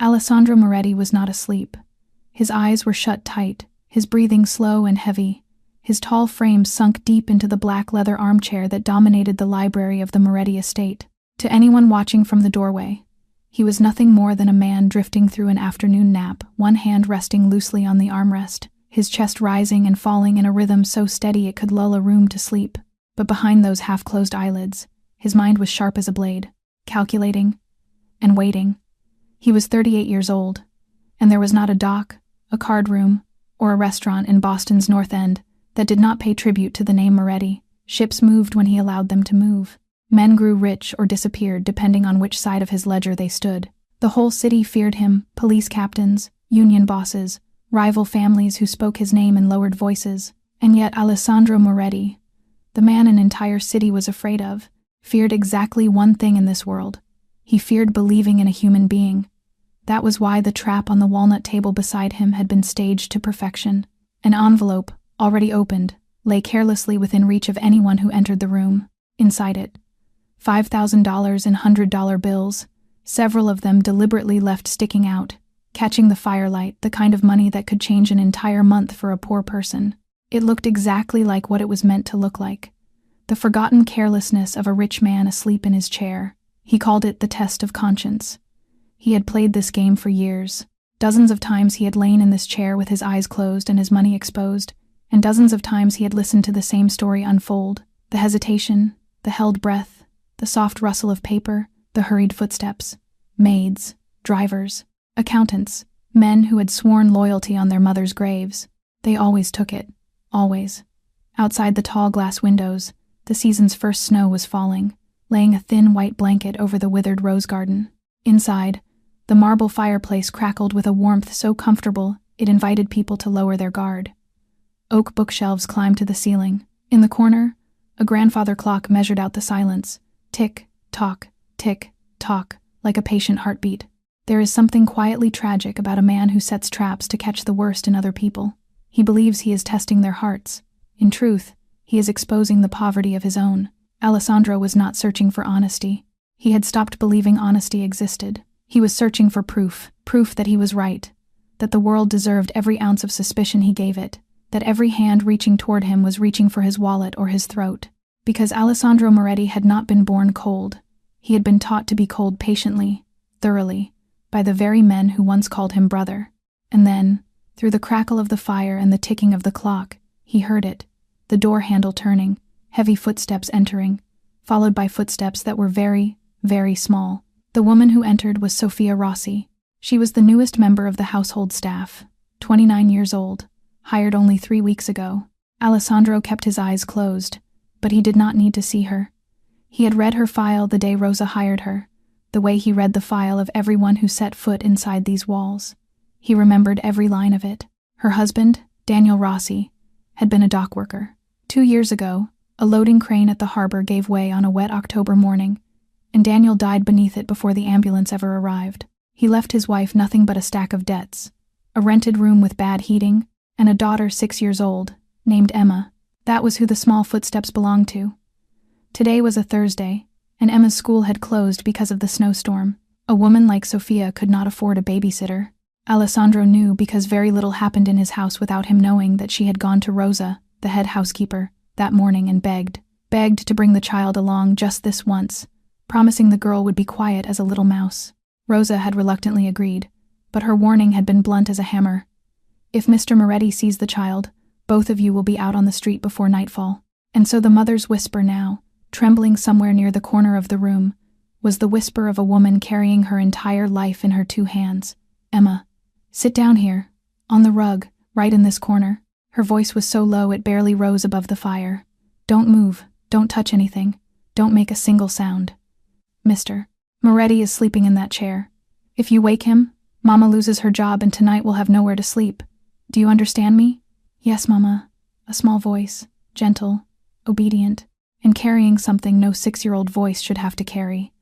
Alessandro Moretti was not asleep. His eyes were shut tight, his breathing slow and heavy, his tall frame sunk deep into the black leather armchair that dominated the library of the Moretti estate. To anyone watching from the doorway, he was nothing more than a man drifting through an afternoon nap, one hand resting loosely on the armrest, his chest rising and falling in a rhythm so steady it could lull a room to sleep. But behind those half-closed eyelids, his mind was sharp as a blade, calculating and waiting. He was 38 years old, and there was not a dock, a card room, or a restaurant in Boston's North End that did not pay tribute to the name Moretti. Ships moved when he allowed them to move. Men grew rich or disappeared depending on which side of his ledger they stood. The whole city feared him, police captains, union bosses, rival families who spoke his name in lowered voices. And yet Alessandro Moretti, the man an entire city was afraid of, feared exactly one thing in this world. He feared believing in a human being. That was why the trap on the walnut table beside him had been staged to perfection. An envelope, already opened, lay carelessly within reach of anyone who entered the room. Inside it, $5,000 in $100 bills, several of them deliberately left sticking out, catching the firelight, the kind of money that could change an entire month for a poor person. It looked exactly like what it was meant to look like. The forgotten carelessness of a rich man asleep in his chair. He called it the test of conscience. He had played this game for years. Dozens of times he had lain in this chair with his eyes closed and his money exposed, and dozens of times he had listened to the same story unfold. The hesitation, the held breath, the soft rustle of paper, the hurried footsteps. Maids, drivers, accountants, men who had sworn loyalty on their mothers' graves. They always took it. Always. Outside the tall glass windows, the season's first snow was falling, laying a thin white blanket over the withered rose garden. Inside, the marble fireplace crackled with a warmth so comfortable it invited people to lower their guard. Oak bookshelves climbed to the ceiling. In the corner, a grandfather clock measured out the silence. Tick, tock, like a patient heartbeat. There is something quietly tragic about a man who sets traps to catch the worst in other people. He believes he is testing their hearts. In truth, he is exposing the poverty of his own. Alessandro was not searching for honesty. He had stopped believing honesty existed. He was searching for proof that he was right, that the world deserved every ounce of suspicion he gave it, that every hand reaching toward him was reaching for his wallet or his throat. Because Alessandro Moretti had not been born cold. He had been taught to be cold patiently, thoroughly, by the very men who once called him brother. And then, through the crackle of the fire and the ticking of the clock, he heard it, the door handle turning, heavy footsteps entering, followed by footsteps that were very, very small. The woman who entered was Sophia Rossi. She was the newest member of the household staff, 29 years old, hired only 3 weeks ago. Alessandro kept his eyes closed, but he did not need to see her. He had read her file the day Rosa hired her, the way he read the file of everyone who set foot inside these walls. He remembered every line of it. Her husband, Daniel Rossi, had been a dock worker. 2 years ago, a loading crane at the harbor gave way on a wet October morning, and Daniel died beneath it before the ambulance ever arrived. He left his wife nothing but a stack of debts, a rented room with bad heating, and a daughter 6 years old, named Emma. That was who the small footsteps belonged to. Today was a Thursday, and Emma's school had closed because of the snowstorm. A woman like Sophia could not afford a babysitter. Alessandro knew because very little happened in his house without him knowing that she had gone to Rosa, the head housekeeper, that morning and begged to bring the child along just this once, promising the girl would be quiet as a little mouse. Rosa had reluctantly agreed, but her warning had been blunt as a hammer. If Mr. Moretti sees the child, both of you will be out on the street before nightfall. And so the mother's whisper now, trembling somewhere near the corner of the room, was the whisper of a woman carrying her entire life in her 2 hands. Emma, sit down here, on the rug, right in this corner. Her voice was so low it barely rose above the fire. Don't move, don't touch anything, don't make a single sound. Mr. Moretti is sleeping in that chair. If you wake him, Mama loses her job and tonight we'll have nowhere to sleep. Do you understand me? Yes, Mama. A small voice, gentle, obedient, and carrying something no 6-year-old voice should have to carry.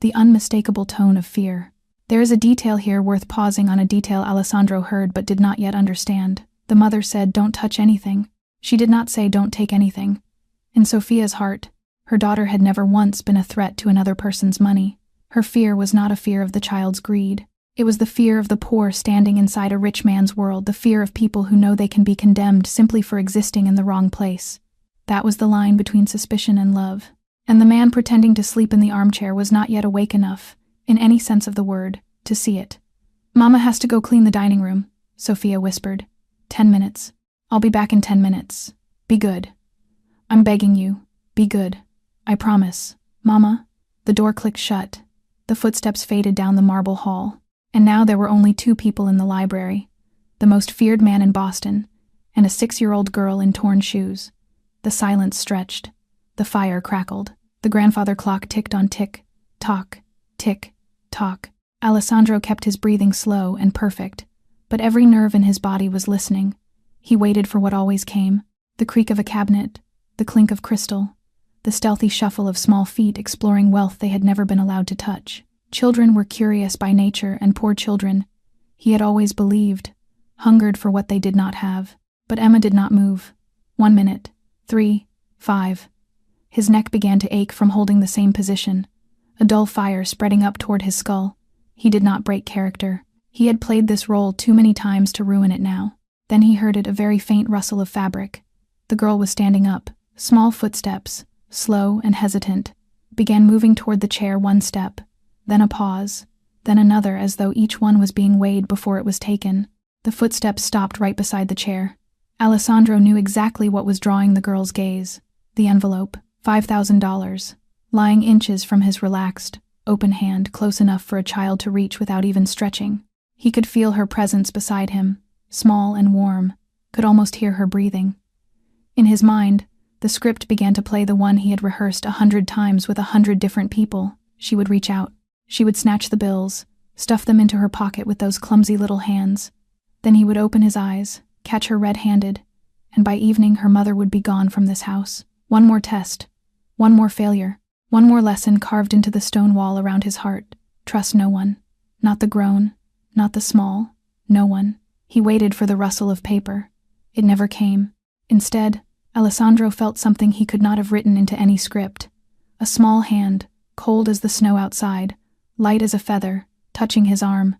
The unmistakable tone of fear. There is a detail here worth pausing on, a detail Alessandro heard but did not yet understand. The mother said, "Don't touch anything." She did not say, "Don't take anything." In Sophia's heart, her daughter had never once been a threat to another person's money. Her fear was not a fear of the child's greed. It was the fear of the poor standing inside a rich man's world, the fear of people who know they can be condemned simply for existing in the wrong place. That was the line between suspicion and love. And the man pretending to sleep in the armchair was not yet awake enough, in any sense of the word, to see it. "Mama has to go clean the dining room," Sophia whispered. 10 minutes. "I'll be back in 10 minutes. Be good. I'm begging you. Be good. I promise. Mama." The door clicked shut. The footsteps faded down the marble hall. And now there were only 2 people in the library. The most feared man in Boston, and a 6-year-old girl in torn shoes. The silence stretched. The fire crackled. The grandfather clock ticked on tick, tock, tick, tock. Alessandro kept his breathing slow and perfect, but every nerve in his body was listening. He waited for what always came: the creak of a cabinet, the clink of crystal, the stealthy shuffle of small feet exploring wealth they had never been allowed to touch. Children were curious by nature, and poor children, he had always believed, hungered for what they did not have. But Emma did not move. 1 minute, 3, 5. His neck began to ache from holding the same position, a dull fire spreading up toward his skull. He did not break character. He had played this role too many times to ruin it now. Then he heard it, a very faint rustle of fabric. The girl was standing up. Small footsteps, slow and hesitant, began moving toward the chair. 1 step, then a pause, then another, as though each one was being weighed before it was taken. The footsteps stopped right beside the chair. Alessandro knew exactly what was drawing the girl's gaze. The envelope, $5,000, lying inches from his relaxed, open hand, close enough for a child to reach without even stretching. He could feel her presence beside him, small and warm, could almost hear her breathing. In his mind, the script began to play, the one he had rehearsed 100 times with 100 different people. She would reach out. She would snatch the bills, stuff them into her pocket with those clumsy little hands. Then he would open his eyes, catch her red-handed, and by evening her mother would be gone from this house. One more test, one more failure, one more lesson carved into the stone wall around his heart. Trust no one. Not the grown, not the small, no one. He waited for the rustle of paper. It never came. Instead, Alessandro felt something he could not have written into any script. A small hand, cold as the snow outside, light as a feather, touching his arm.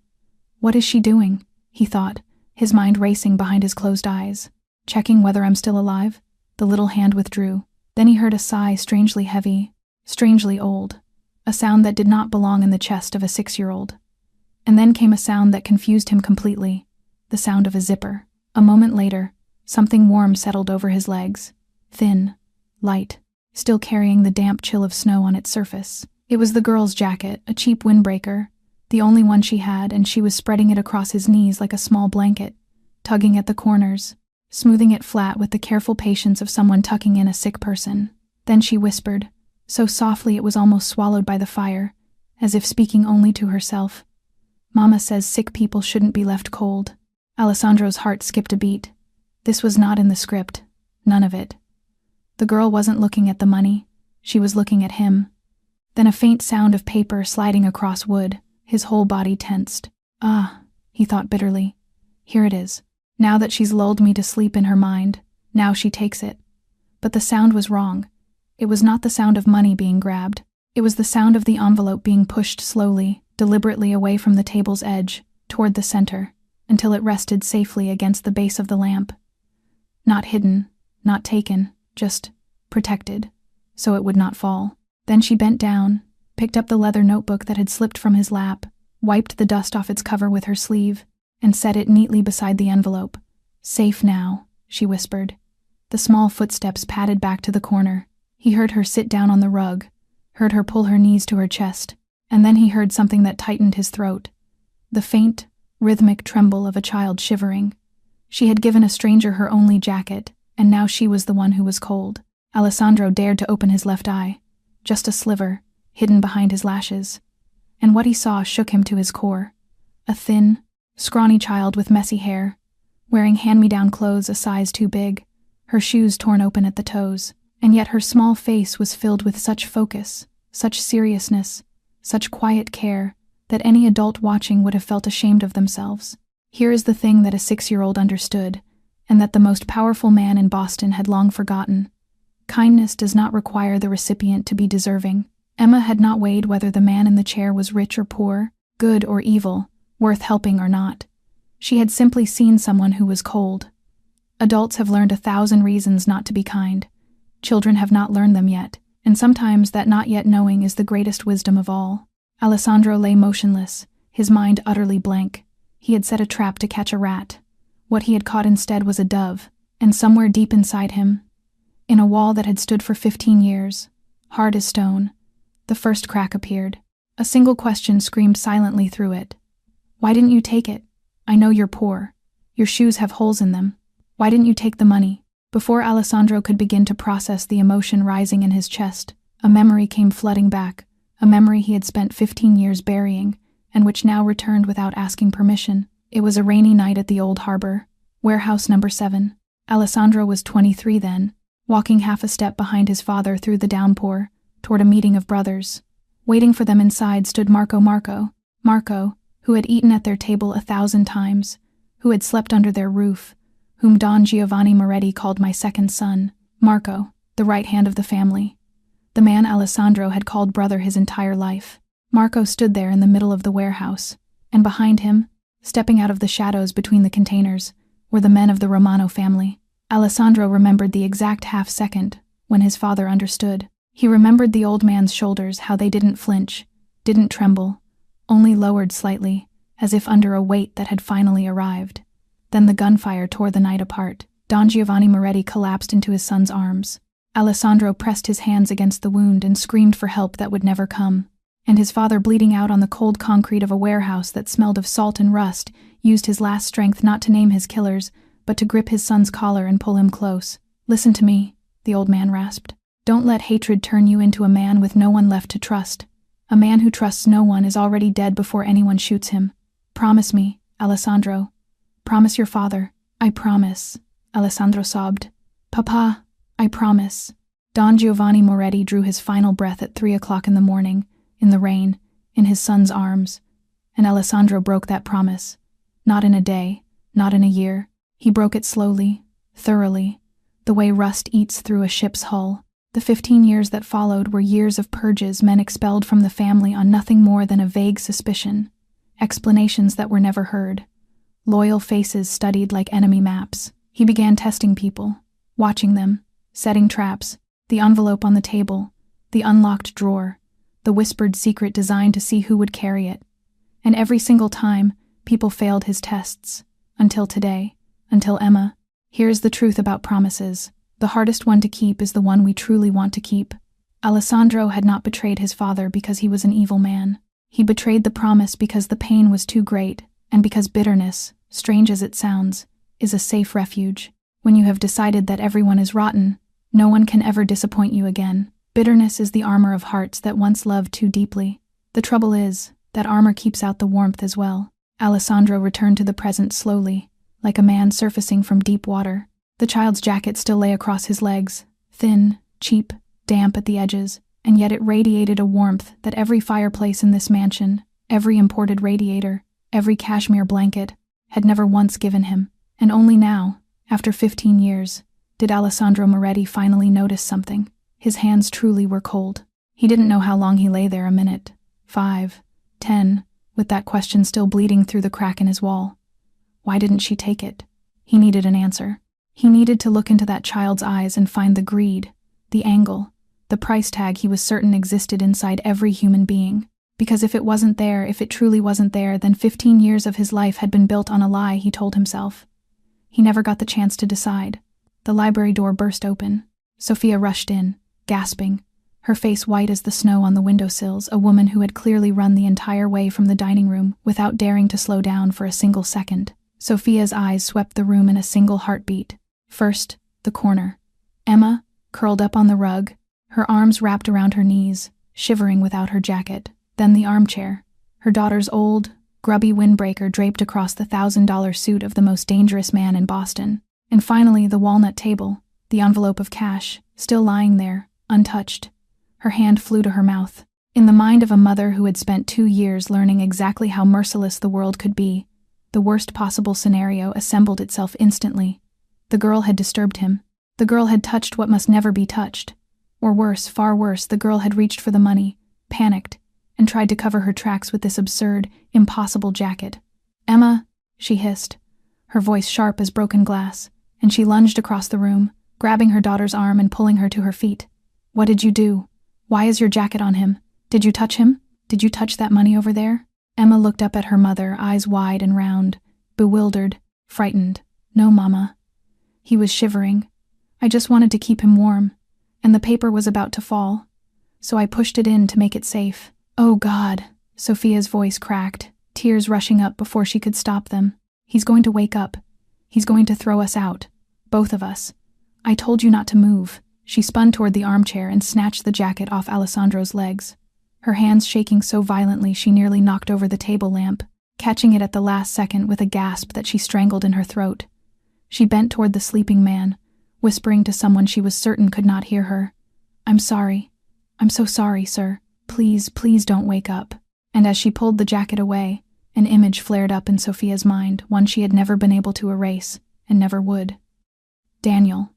"What is she doing?" he thought, his mind racing behind his closed eyes. "Checking whether I'm still alive?" The little hand withdrew. Then he heard a sigh, strangely heavy, strangely old, a sound that did not belong in the chest of a 6-year-old. And then came a sound that confused him completely, the sound of a zipper. A moment later, something warm settled over his legs, thin, light, still carrying the damp chill of snow on its surface. It was the girl's jacket, a cheap windbreaker, the only one she had, and she was spreading it across his knees like a small blanket, tugging at the corners, smoothing it flat with the careful patience of someone tucking in a sick person. Then she whispered, so softly it was almost swallowed by the fire, as if speaking only to herself, "Mama says sick people shouldn't be left cold." Alessandro's heart skipped a beat. This was not in the script, none of it. The girl wasn't looking at the money, she was looking at him. Then a faint sound of paper sliding across wood. His whole body tensed. "Ah," he thought bitterly. "Here it is. Now that she's lulled me to sleep in her mind, now she takes it." But the sound was wrong. It was not the sound of money being grabbed. It was the sound of the envelope being pushed slowly, deliberately away from the table's edge, toward the center, until it rested safely against the base of the lamp. Not hidden, not taken, just protected, so it would not fall. Then she bent down, picked up the leather notebook that had slipped from his lap, wiped the dust off its cover with her sleeve, and set it neatly beside the envelope. "Safe now," she whispered. The small footsteps padded back to the corner. He heard her sit down on the rug, heard her pull her knees to her chest, and then he heard something that tightened his throat. The faint, rhythmic tremble of a child shivering. She had given a stranger her only jacket, and now she was the one who was cold. Alessandro dared to open his left eye, just a sliver, hidden behind his lashes. And what he saw shook him to his core. A thin, scrawny child with messy hair, wearing hand-me-down clothes a size too big, her shoes torn open at the toes, and yet her small face was filled with such focus, such seriousness, such quiet care, that any adult watching would have felt ashamed of themselves. Here is the thing that a 6-year-old understood, and that the most powerful man in Boston had long forgotten. Kindness does not require the recipient to be deserving. Emma had not weighed whether the man in the chair was rich or poor, good or evil, worth helping or not. She had simply seen someone who was cold. Adults have learned 1,000 reasons not to be kind. Children have not learned them yet, and sometimes that not yet knowing is the greatest wisdom of all. Alessandro lay motionless, his mind utterly blank. He had set a trap to catch a rat. What he had caught instead was a dove, and somewhere deep inside him, in a wall that had stood for 15 years, hard as stone, the first crack appeared. A single question screamed silently through it. Why didn't you take it? I know you're poor. Your shoes have holes in them. Why didn't you take the money? Before Alessandro could begin to process the emotion rising in his chest, a memory came flooding back, a memory he had spent 15 years burying, and which now returned without asking permission. It was a rainy night at the old harbor, warehouse number 7. Alessandro was 23 then, walking half a step behind his father through the downpour, toward a meeting of brothers. Waiting for them inside stood Marco, who had eaten at their table 1,000 times, who had slept under their roof, whom Don Giovanni Moretti called my second son, Marco, the right hand of the family. The man Alessandro had called brother his entire life. Marco stood there in the middle of the warehouse, and behind him, stepping out of the shadows between the containers, were the men of the Romano family. Alessandro remembered the exact half-second when his father understood. He remembered the old man's shoulders, how they didn't flinch, didn't tremble, only lowered slightly, as if under a weight that had finally arrived. Then the gunfire tore the night apart. Don Giovanni Moretti collapsed into his son's arms. Alessandro pressed his hands against the wound and screamed for help that would never come. And his father, bleeding out on the cold concrete of a warehouse that smelled of salt and rust, used his last strength not to name his killers, but to grip his son's collar and pull him close. Listen to me, the old man rasped. Don't let hatred turn you into a man with no one left to trust. A man who trusts no one is already dead before anyone shoots him. Promise me, Alessandro. Promise your father. I promise, Alessandro sobbed. Papa, I promise. Don Giovanni Moretti drew his final breath at 3 o'clock in the morning, in the rain, in his son's arms, and Alessandro broke that promise. Not in a day, not in a year. He broke it slowly, thoroughly, the way rust eats through a ship's hull. The 15 years that followed were years of purges, men expelled from the family on nothing more than a vague suspicion, explanations that were never heard, loyal faces studied like enemy maps. He began testing people, watching them, setting traps, the envelope on the table, the unlocked drawer, the whispered secret designed to see who would carry it. And every single time, people failed his tests. Until today, until Emma. Here's the truth about promises. The hardest one to keep is the one we truly want to keep. Alessandro had not betrayed his father because he was an evil man. He betrayed the promise because the pain was too great, and because bitterness, strange as it sounds, is a safe refuge. When you have decided that everyone is rotten, no one can ever disappoint you again. Bitterness is the armor of hearts that once loved too deeply. The trouble is, that armor keeps out the warmth as well. Alessandro returned to the present slowly, like a man surfacing from deep water. The child's jacket still lay across his legs, thin, cheap, damp at the edges, and yet it radiated a warmth that every fireplace in this mansion, every imported radiator, every cashmere blanket, had never once given him. And only now, after 15 years, did Alessandro Moretti finally notice something. His hands truly were cold. He didn't know how long he lay there, a minute, 5, 10, with that question still bleeding through the crack in his wall. Why didn't she take it? He needed an answer. He needed to look into that child's eyes and find the greed, the angle, the price tag he was certain existed inside every human being. Because if it wasn't there, if it truly wasn't there, then 15 years of his life had been built on a lie, he told himself. He never got the chance to decide. The library door burst open. Sophia rushed in, gasping, her face white as the snow on the windowsills, a woman who had clearly run the entire way from the dining room without daring to slow down for a single second. Sophia's eyes swept the room in a single heartbeat. First, the corner. Emma, curled up on the rug, her arms wrapped around her knees, shivering without her jacket. Then the armchair, her daughter's old, grubby windbreaker draped across the $1,000 suit of the most dangerous man in Boston. And finally, the walnut table, the envelope of cash, still lying there, untouched. Her hand flew to her mouth. In the mind of a mother who had spent 2 years learning exactly how merciless the world could be, the worst possible scenario assembled itself instantly. The girl had disturbed him. The girl had touched what must never be touched. Or worse, far worse, the girl had reached for the money, panicked, and tried to cover her tracks with this absurd, impossible jacket. Emma, she hissed, her voice sharp as broken glass, and she lunged across the room, grabbing her daughter's arm and pulling her to her feet. What did you do? Why is your jacket on him? Did you touch him? Did you touch that money over there? Emma looked up at her mother, eyes wide and round, bewildered, frightened. No, Mama. He was shivering. I just wanted to keep him warm, and the paper was about to fall, so I pushed it in to make it safe. Oh God, Sophia's voice cracked, tears rushing up before she could stop them. He's going to wake up. He's going to throw us out. Both of us. I told you not to move. She spun toward the armchair and snatched the jacket off Alessandro's legs, her hands shaking so violently she nearly knocked over the table lamp, catching it at the last second with a gasp that she strangled in her throat. She bent toward the sleeping man, whispering to someone she was certain could not hear her. I'm sorry. I'm so sorry, sir. Please, please don't wake up. And as she pulled the jacket away, an image flared up in Sophia's mind, one she had never been able to erase, and never would. Daniel.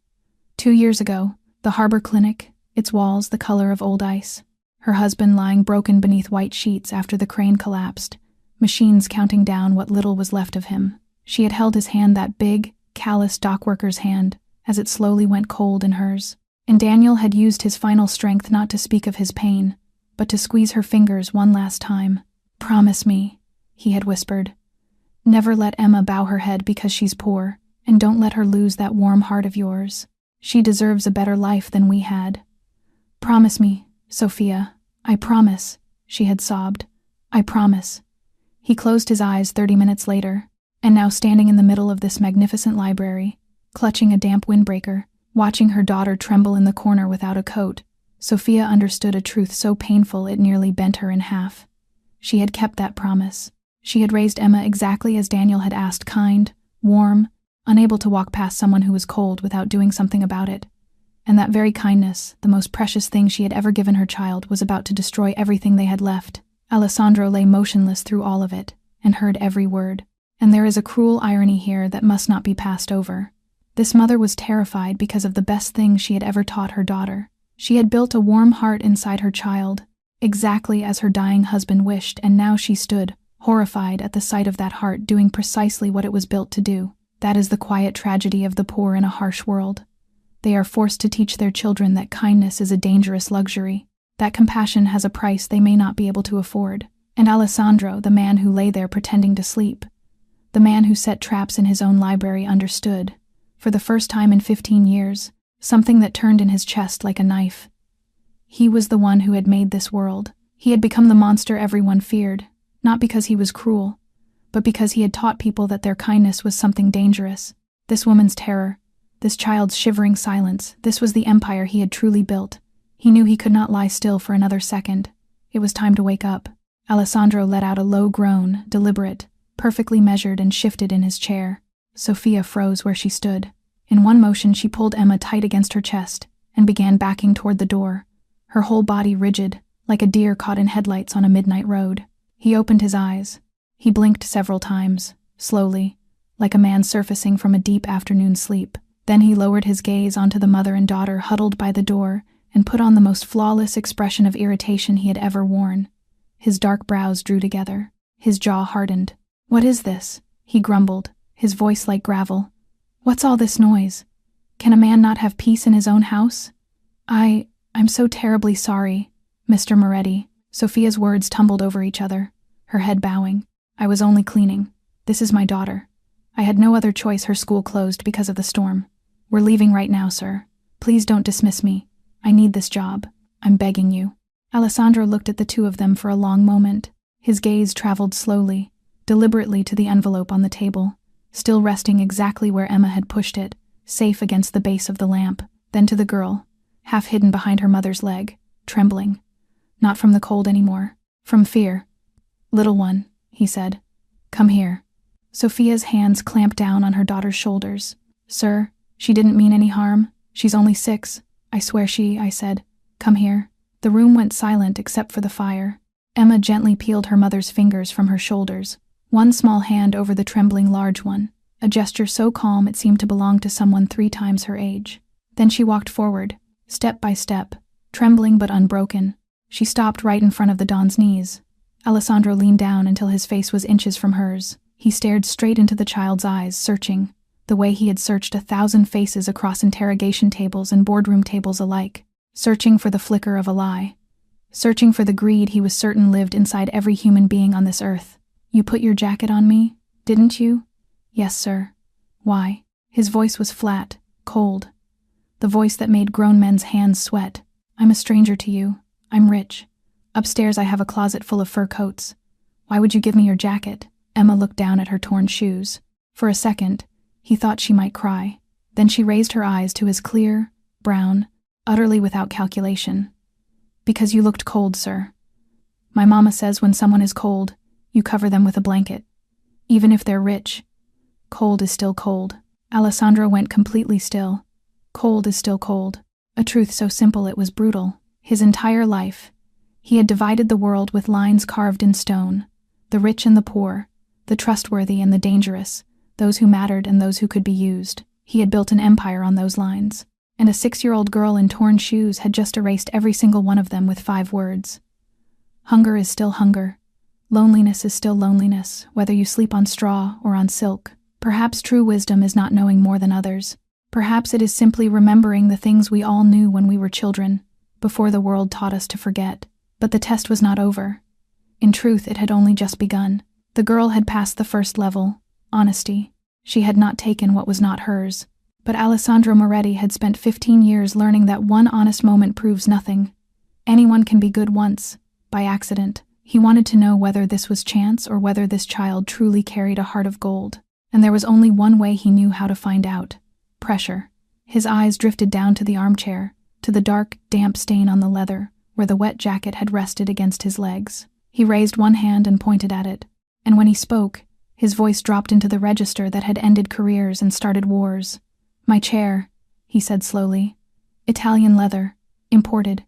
2 years ago, the harbor clinic, its walls the color of old ice. Her husband lying broken beneath white sheets after the crane collapsed, machines counting down what little was left of him. She had held his hand, that big, callous dockworker's hand, as it slowly went cold in hers. And Daniel had used his final strength not to speak of his pain, but to squeeze her fingers one last time. Promise me, he had whispered. Never let Emma bow her head because she's poor, and don't let her lose that warm heart of yours. She deserves a better life than we had. Promise me, Sophia. I promise, she had sobbed. I promise. He closed his eyes 30 minutes later, and now standing in the middle of this magnificent library, clutching a damp windbreaker, watching her daughter tremble in the corner without a coat, Sophia understood a truth so painful it nearly bent her in half. She had kept that promise. She had raised Emma exactly as Daniel had asked, kind, warm, unable to walk past someone who was cold without doing something about it. And that very kindness, the most precious thing she had ever given her child, was about to destroy everything they had left. Alessandro lay motionless through all of it, and heard every word. And there is a cruel irony here that must not be passed over. This mother was terrified because of the best thing she had ever taught her daughter. She had built a warm heart inside her child, exactly as her dying husband wished, and now she stood, horrified at the sight of that heart doing precisely what it was built to do. That is the quiet tragedy of the poor in a harsh world. They are forced to teach their children that kindness is a dangerous luxury, that compassion has a price they may not be able to afford. And Alessandro, the man who lay there pretending to sleep, the man who set traps in his own library, understood, for the first time in 15 years, something that turned in his chest like a knife. He was the one who had made this world. He had become the monster everyone feared, not because he was cruel, but because he had taught people that their kindness was something dangerous. This woman's terror, this child's shivering silence, this was the empire he had truly built. He knew he could not lie still for another second. It was time to wake up. Alessandro let out a low groan, deliberate, perfectly measured, and shifted in his chair. Sophia froze where she stood. In one motion she pulled Emma tight against her chest and began backing toward the door, her whole body rigid, like a deer caught in headlights on a midnight road. He opened his eyes. He blinked several times, slowly, like a man surfacing from a deep afternoon sleep. Then he lowered his gaze onto the mother and daughter huddled by the door and put on the most flawless expression of irritation he had ever worn. His dark brows drew together. His jaw hardened. "What is this?" he grumbled, his voice like gravel. "What's all this noise? Can a man not have peace in his own house?" I'm so terribly sorry, Mr. Moretti." Sophia's words tumbled over each other, her head bowing. "I was only cleaning. This is my daughter. I had no other choice. Her school closed because of the storm. We're leaving right now, sir. Please don't dismiss me. I need this job. I'm begging you." Alessandro looked at the two of them for a long moment. His gaze traveled slowly, deliberately to the envelope on the table, still resting exactly where Emma had pushed it, safe against the base of the lamp, then to the girl, half hidden behind her mother's leg, trembling. Not from the cold anymore, from fear. "Little one," he said, "come here." Sophia's hands clamped down on her daughter's shoulders. "Sir, she didn't mean any harm. She's only 6. I swear I said, come here." The room went silent except for the fire. Emma gently peeled her mother's fingers from her shoulders, one small hand over the trembling large one, a gesture so calm it seemed to belong to someone 3 times her age. Then she walked forward, step by step, trembling but unbroken. She stopped right in front of the Don's knees. Alessandro leaned down until his face was inches from hers. He stared straight into the child's eyes, searching, the way he had searched 1,000 faces across interrogation tables and boardroom tables alike, searching for the flicker of a lie, searching for the greed he was certain lived inside every human being on this earth. "You put your jacket on me, didn't you?" "Yes, sir." "Why?" His voice was flat, cold. The voice that made grown men's hands sweat. "I'm a stranger to you. I'm rich. Upstairs I have a closet full of fur coats. Why would you give me your jacket?" Emma looked down at her torn shoes. For a second, he thought she might cry. Then she raised her eyes to his clear, brown, utterly without calculation. "Because you looked cold, sir. My mama says when someone is cold, you cover them with a blanket. Even if they're rich, cold is still cold." Alessandro went completely still. Cold is still cold. A truth so simple it was brutal. His entire life, he had divided the world with lines carved in stone. The rich and the poor, the trustworthy and the dangerous, those who mattered and those who could be used. He had built an empire on those lines. And a 6-year-old girl in torn shoes had just erased every single one of them with 5 words. Hunger is still hunger. Loneliness is still loneliness, whether you sleep on straw or on silk. Perhaps true wisdom is not knowing more than others. Perhaps it is simply remembering the things we all knew when we were children, before the world taught us to forget. But the test was not over. In truth, it had only just begun. The girl had passed the first level, honesty. She had not taken what was not hers. But Alessandro Moretti had spent 15 years learning that one honest moment proves nothing. Anyone can be good once, by accident. He wanted to know whether this was chance or whether this child truly carried a heart of gold. And there was only one way he knew how to find out. Pressure. His eyes drifted down to the armchair, to the dark, damp stain on the leather, where the wet jacket had rested against his legs. He raised one hand and pointed at it. And when he spoke, his voice dropped into the register that had ended careers and started wars. "My chair," he said slowly. "Italian leather. Imported.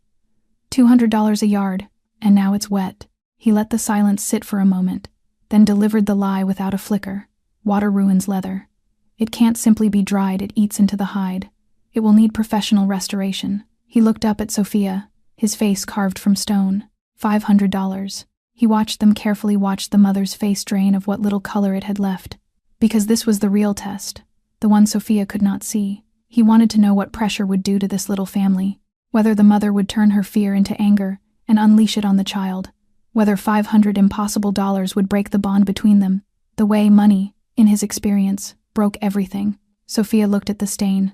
$200 a yard, and now it's wet." He let the silence sit for a moment, then delivered the lie without a flicker. "Water ruins leather. It can't simply be dried, it eats into the hide. It will need professional restoration." He looked up at Sophia, his face carved from stone. $500. He watched them carefully, watched the mother's face drain of what little color it had left. Because this was the real test, the one Sophia could not see. He wanted to know what pressure would do to this little family, whether the mother would turn her fear into anger and unleash it on the child, whether $500 impossible dollars would break the bond between them, the way money, in his experience, broke everything. Sophia looked at the stain,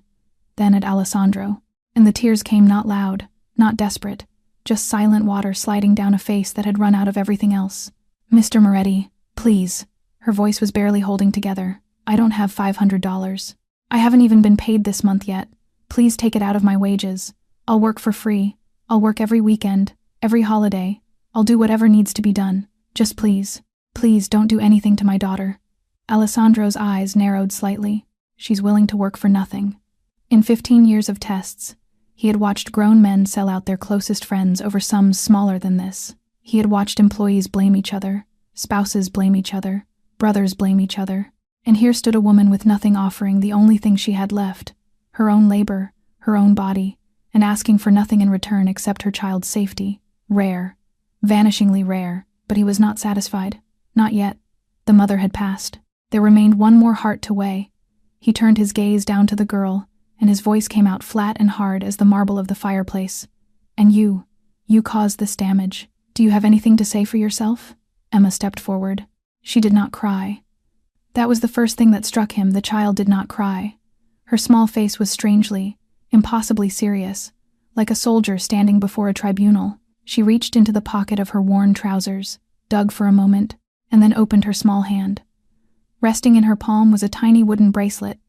then at Alessandro, and the tears came not loud, not desperate, just silent water sliding down a face that had run out of everything else. "Mr. Moretti, please." Her voice was barely holding together. "I don't have $500. I haven't even been paid this month yet. Please take it out of my wages. I'll work for free. I'll work every weekend, every holiday. I'll do whatever needs to be done. Just please, please don't do anything to my daughter." Alessandro's eyes narrowed slightly. She's willing to work for nothing. In 15 years of tests, he had watched grown men sell out their closest friends over sums smaller than this. He had watched employees blame each other, spouses blame each other, brothers blame each other. And here stood a woman with nothing, offering the only thing she had left, her own labor, her own body, and asking for nothing in return except her child's safety. Rare, vanishingly rare, but he was not satisfied. Not yet. The mother had passed. There remained one more heart to weigh. He turned his gaze down to the girl, and his voice came out flat and hard as the marble of the fireplace. "And you caused this damage. Do you have anything to say for yourself?" Emma stepped forward. She did not cry. That was the first thing that struck him. The child did not cry. Her small face was strangely, impossibly serious, like a soldier standing before a tribunal. She reached into the pocket of her worn trousers, dug for a moment, and then opened her small hand. Resting in her palm was a tiny wooden bracelet,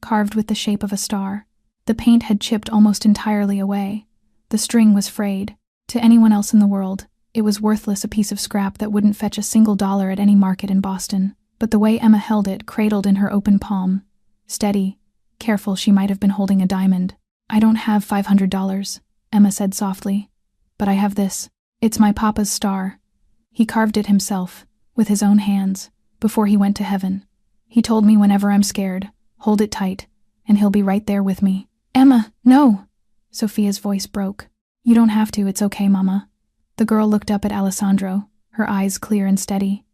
carved with the shape of a star. The paint had chipped almost entirely away. The string was frayed. To anyone else in the world, it was worthless, a piece of scrap that wouldn't fetch a single dollar at any market in Boston. But the way Emma held it, cradled in her open palm, steady, careful, she might have been holding a diamond. "I don't have $500, Emma said softly. "But I have this. It's my papa's star. He carved it himself, with his own hands, before he went to heaven. He told me whenever I'm scared, hold it tight, and he'll be right there with me." "Emma, no!" Sophia's voice broke. "You don't have to, it's okay, Mama." The girl looked up at Alessandro, her eyes clear and steady.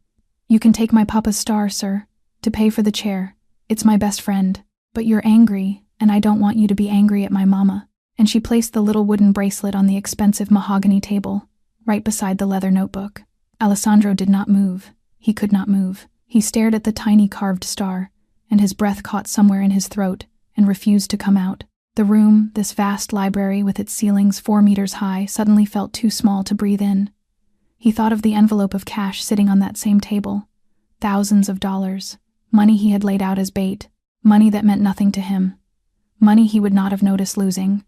You can take my papa's star, sir, to pay for the chair. It's my best friend. But you're angry, and I don't want you to be angry at my mama." And she placed the little wooden bracelet on the expensive mahogany table, right beside the leather notebook. Alessandro did not move. He could not move. He stared at the tiny carved star, and his breath caught somewhere in his throat and refused to come out. The room, this vast library with its ceilings 4 meters high, suddenly felt too small to breathe in. He thought of the envelope of cash sitting on that same table. Thousands of dollars. Money he had laid out as bait. Money that meant nothing to him. Money he would not have noticed losing.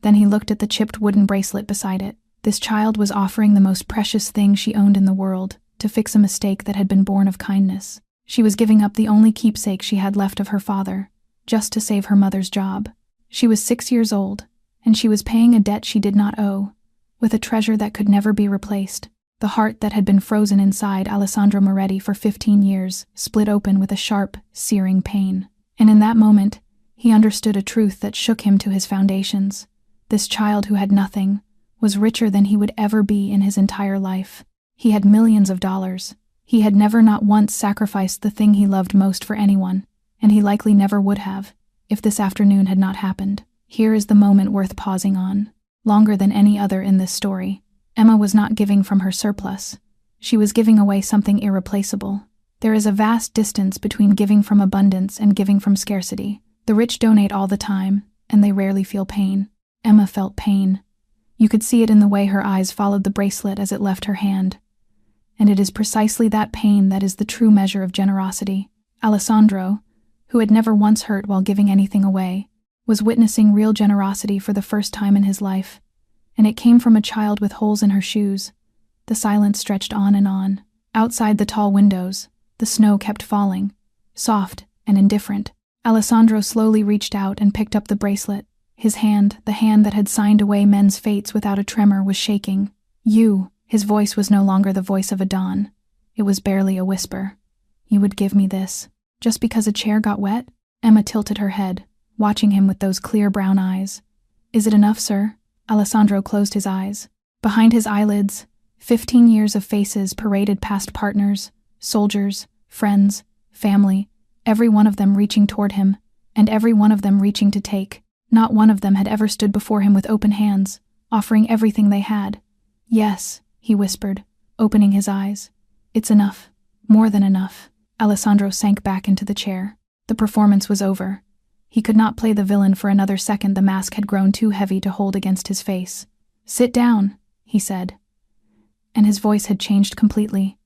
Then he looked at the chipped wooden bracelet beside it. This child was offering the most precious thing she owned in the world to fix a mistake that had been born of kindness. She was giving up the only keepsake she had left of her father, just to save her mother's job. She was 6 years old, and she was paying a debt she did not owe, with a treasure that could never be replaced. The heart that had been frozen inside Alessandro Moretti for 15 years split open with a sharp, searing pain. And in that moment, he understood a truth that shook him to his foundations. This child who had nothing was richer than he would ever be in his entire life. He had millions of dollars. He had never not once sacrificed the thing he loved most for anyone, and he likely never would have, if this afternoon had not happened. Here is the moment worth pausing on. Longer than any other in this story, Emma was not giving from her surplus. She was giving away something irreplaceable. There is a vast distance between giving from abundance and giving from scarcity. The rich donate all the time, and they rarely feel pain. Emma felt pain. You could see it in the way her eyes followed the bracelet as it left her hand. And it is precisely that pain that is the true measure of generosity. Alessandro, who had never once hurt while giving anything away, was witnessing real generosity for the first time in his life, and it came from a child with holes in her shoes. The silence stretched on and on. Outside the tall windows, the snow kept falling, soft and indifferent. Alessandro slowly reached out and picked up the bracelet. His hand, the hand that had signed away men's fates without a tremor, was shaking. "You." His voice was no longer the voice of a dawn. It was barely a whisper. "You would give me this, just because a chair got wet?" Emma tilted her head, watching him with those clear brown eyes. "Is it enough, sir?" Alessandro closed his eyes. Behind his eyelids, 15 years of faces paraded past partners, soldiers, friends, family, every one of them reaching toward him, and every one of them reaching to take. Not one of them had ever stood before him with open hands, offering everything they had. "Yes," he whispered, opening his eyes. "It's enough. More than enough." Alessandro sank back into the chair. The performance was over. He could not play the villain for another second. The mask had grown too heavy to hold against his face. "Sit down," he said. And his voice had changed completely.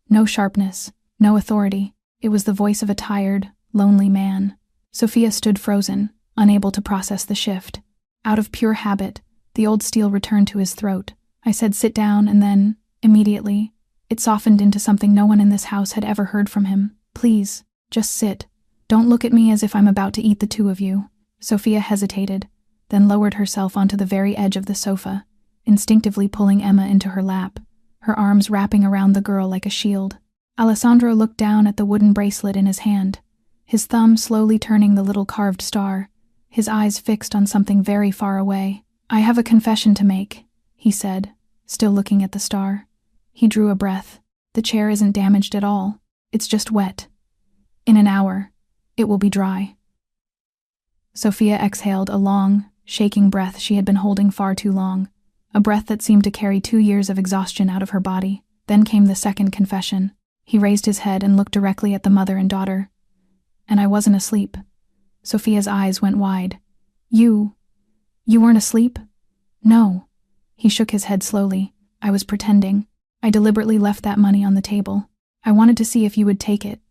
No sharpness, no authority. It was the voice of a tired, lonely man. Sophia stood frozen, unable to process the shift. Out of pure habit, the old steel returned to his throat. I said sit down, and then, immediately, it softened into something no one in this house had ever heard from him. "Please, just sit. Don't look at me as if I'm about to eat the two of you." Sophia hesitated, then lowered herself onto the very edge of the sofa, instinctively pulling Emma into her lap, her arms wrapping around the girl like a shield. Alessandro looked down at the wooden bracelet in his hand, his thumb slowly turning the little carved star, his eyes fixed on something very far away. "I have a confession to make," he said, still looking at the star. He drew a breath. "The chair isn't damaged at all. It's just wet. In an hour, it will be dry." Sophia exhaled a long, shaking breath she had been holding far too long, a breath that seemed to carry 2 years of exhaustion out of her body. Then came the second confession. He raised his head and looked directly at the mother and daughter. "And I wasn't asleep." Sophia's eyes went wide. You weren't asleep?" "No." He shook his head slowly. "I was pretending. I deliberately left that money on the table. I wanted to see if you would take it.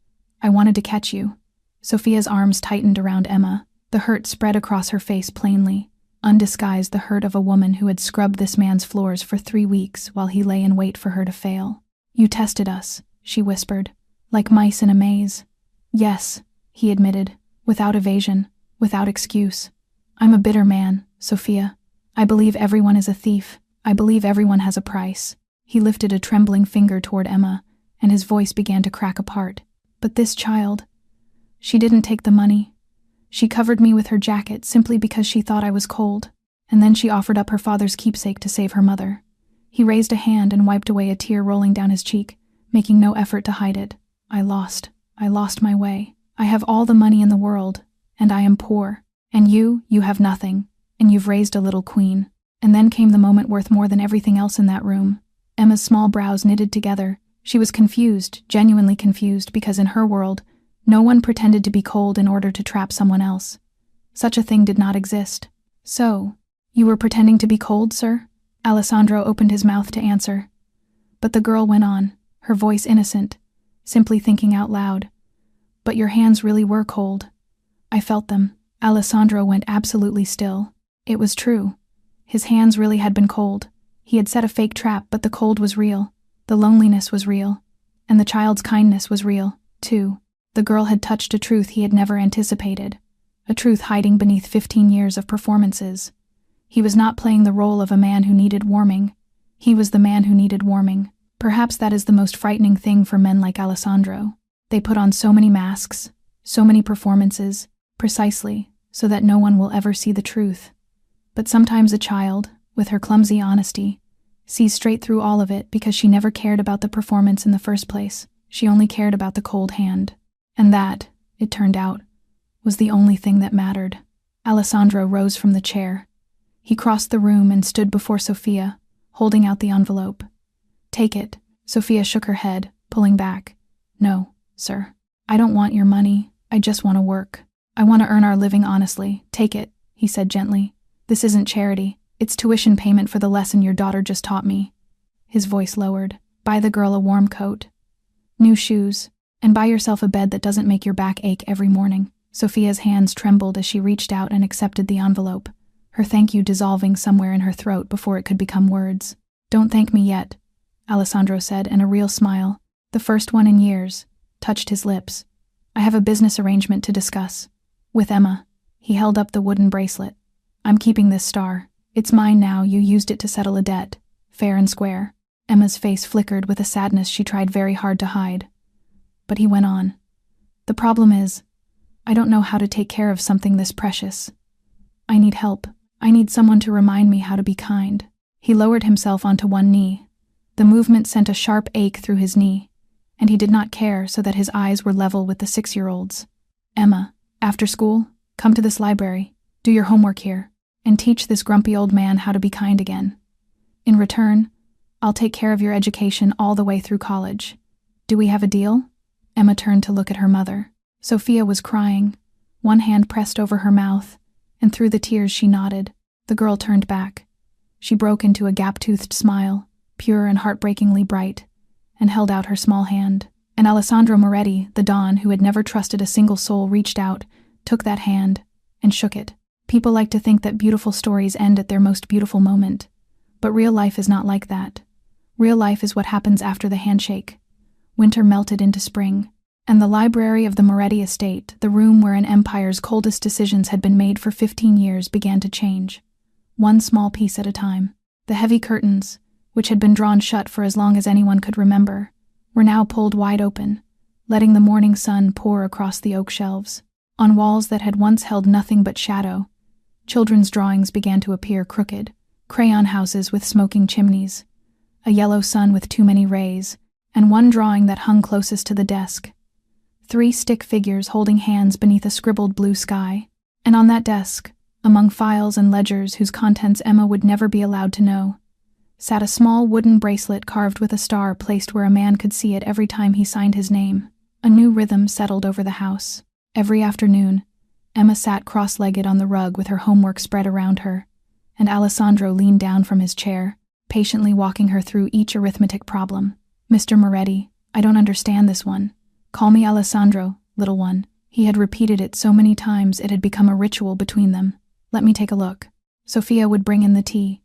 I wanted to catch you." Sophia's arms tightened around Emma. The hurt spread across her face plainly, undisguised the hurt of a woman who had scrubbed this man's floors for 3 weeks while he lay in wait for her to fail. "You tested us," she whispered, "like mice in a maze." "Yes," he admitted, without evasion, without excuse. "I'm a bitter man, Sophia. I believe everyone is a thief. I believe everyone has a price." He lifted a trembling finger toward Emma, and his voice began to crack apart. "But this child, she didn't take the money. She covered me with her jacket simply because she thought I was cold, and then she offered up her father's keepsake to save her mother." He raised a hand and wiped away a tear rolling down his cheek. making no effort to hide it. I lost my way. I have all the money in the world, and I am poor. And you have nothing, and you've raised a little queen. And then came the moment worth more than everything else in that room. Emma's small brows knitted together. She was confused, genuinely confused, because in her world, no one pretended to be cold in order to trap someone else. Such a thing did not exist. So, you were pretending to be cold, sir? Alessandro opened his mouth to answer. But the girl went on, her voice innocent, simply thinking out loud. But your hands really were cold. I felt them. Alessandro went absolutely still. It was true. His hands really had been cold. He had set a fake trap, but the cold was real. The loneliness was real. And the child's kindness was real, too. The girl had touched a truth he had never anticipated. A truth hiding beneath 15 years of performances. He was not playing the role of a man who needed warming. He was the man who needed warming. Perhaps that is the most frightening thing for men like Alessandro. They put on so many masks, so many performances, precisely so that no one will ever see the truth. But sometimes a child, with her clumsy honesty, sees straight through all of it because she never cared about the performance in the first place. She only cared about the cold hand. And that, it turned out, was the only thing that mattered. Alessandro rose from the chair. He crossed the room and stood before Sophia, holding out the envelope. Take it. Sophia shook her head, pulling back. No, sir. I don't want your money. I just want to work. I want to earn our living honestly. Take it, he said gently. This isn't charity. It's tuition payment for the lesson your daughter just taught me. His voice lowered. Buy the girl a warm coat, new shoes, and buy yourself a bed that doesn't make your back ache every morning. Sophia's hands trembled as she reached out and accepted the envelope, her thank you dissolving somewhere in her throat before it could become words. Don't thank me yet, Alessandro said, and a real smile, the first one in years, touched his lips. I have a business arrangement to discuss. With Emma. He held up the wooden bracelet. I'm keeping this star. It's mine now. You used it to settle a debt. Fair and square. Emma's face flickered with a sadness she tried very hard to hide. But he went on. The problem is, I don't know how to take care of something this precious. I need help. I need someone to remind me how to be kind. He lowered himself onto one knee. The movement sent a sharp ache through his knee, and he did not care so that his eyes were level with the 6-year-old's. Emma, after school, come to this library, do your homework here, and teach this grumpy old man how to be kind again. In return, I'll take care of your education all the way through college. Do we have a deal? Emma turned to look at her mother. Sophia was crying, one hand pressed over her mouth, and through the tears she nodded. The girl turned back. She broke into a gap-toothed smile, pure and heartbreakingly bright, and held out her small hand. And Alessandro Moretti, the Don who had never trusted a single soul, reached out, took that hand, and shook it. People like to think that beautiful stories end at their most beautiful moment. But real life is not like that. Real life is what happens after the handshake. Winter melted into spring, and the library of the Moretti estate, the room where an empire's coldest decisions had been made for 15 years, began to change. One small piece at a time. The heavy curtains, which had been drawn shut for as long as anyone could remember, were now pulled wide open, letting the morning sun pour across the oak shelves. On walls that had once held nothing but shadow, children's drawings began to appear crooked, crayon houses with smoking chimneys, a yellow sun with too many rays, and one drawing that hung closest to the desk. 3 stick figures holding hands beneath a scribbled blue sky. And on that desk, among files and ledgers whose contents Emma would never be allowed to know, sat a small wooden bracelet carved with a star placed where a man could see it every time he signed his name. A new rhythm settled over the house. Every afternoon, Emma sat cross-legged on the rug with her homework spread around her, and Alessandro leaned down from his chair, patiently walking her through each arithmetic problem. Mr. Moretti, I don't understand this one. Call me Alessandro, little one. He had repeated it so many times it had become a ritual between them. Let me take a look. Sophia would bring in the tea.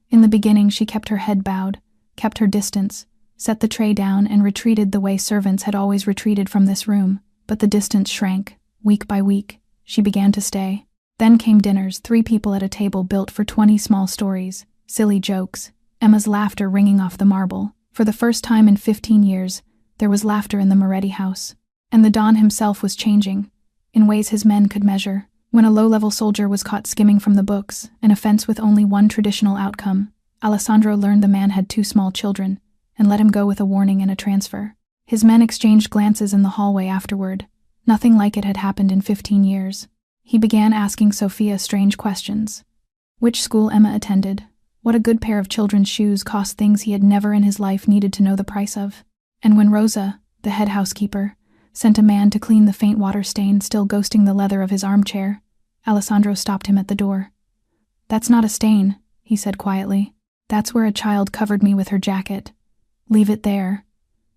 In the beginning she kept her head bowed, kept her distance, set the tray down and retreated the way servants had always retreated from this room. But the distance shrank. Week by week, she began to stay. Then came dinners, 3 people at a table built for 20 small stories, silly jokes, Emma's laughter ringing off the marble. For the first time in 15 years, there was laughter in the Moretti house. And the Don himself was changing, in ways his men could measure. When a low-level soldier was caught skimming from the books, an offense with only one traditional outcome, Alessandro learned the man had 2 small children, and let him go with a warning and a transfer. His men exchanged glances in the hallway afterward. Nothing like it had happened in 15 years. He began asking Sophia strange questions. Which school Emma attended, what a good pair of children's shoes cost, things he had never in his life needed to know the price of. And when Rosa, the head housekeeper, sent a man to clean the faint water stain still ghosting the leather of his armchair, Alessandro stopped him at the door. "That's not a stain," he said quietly. "That's where a child covered me with her jacket. Leave it there."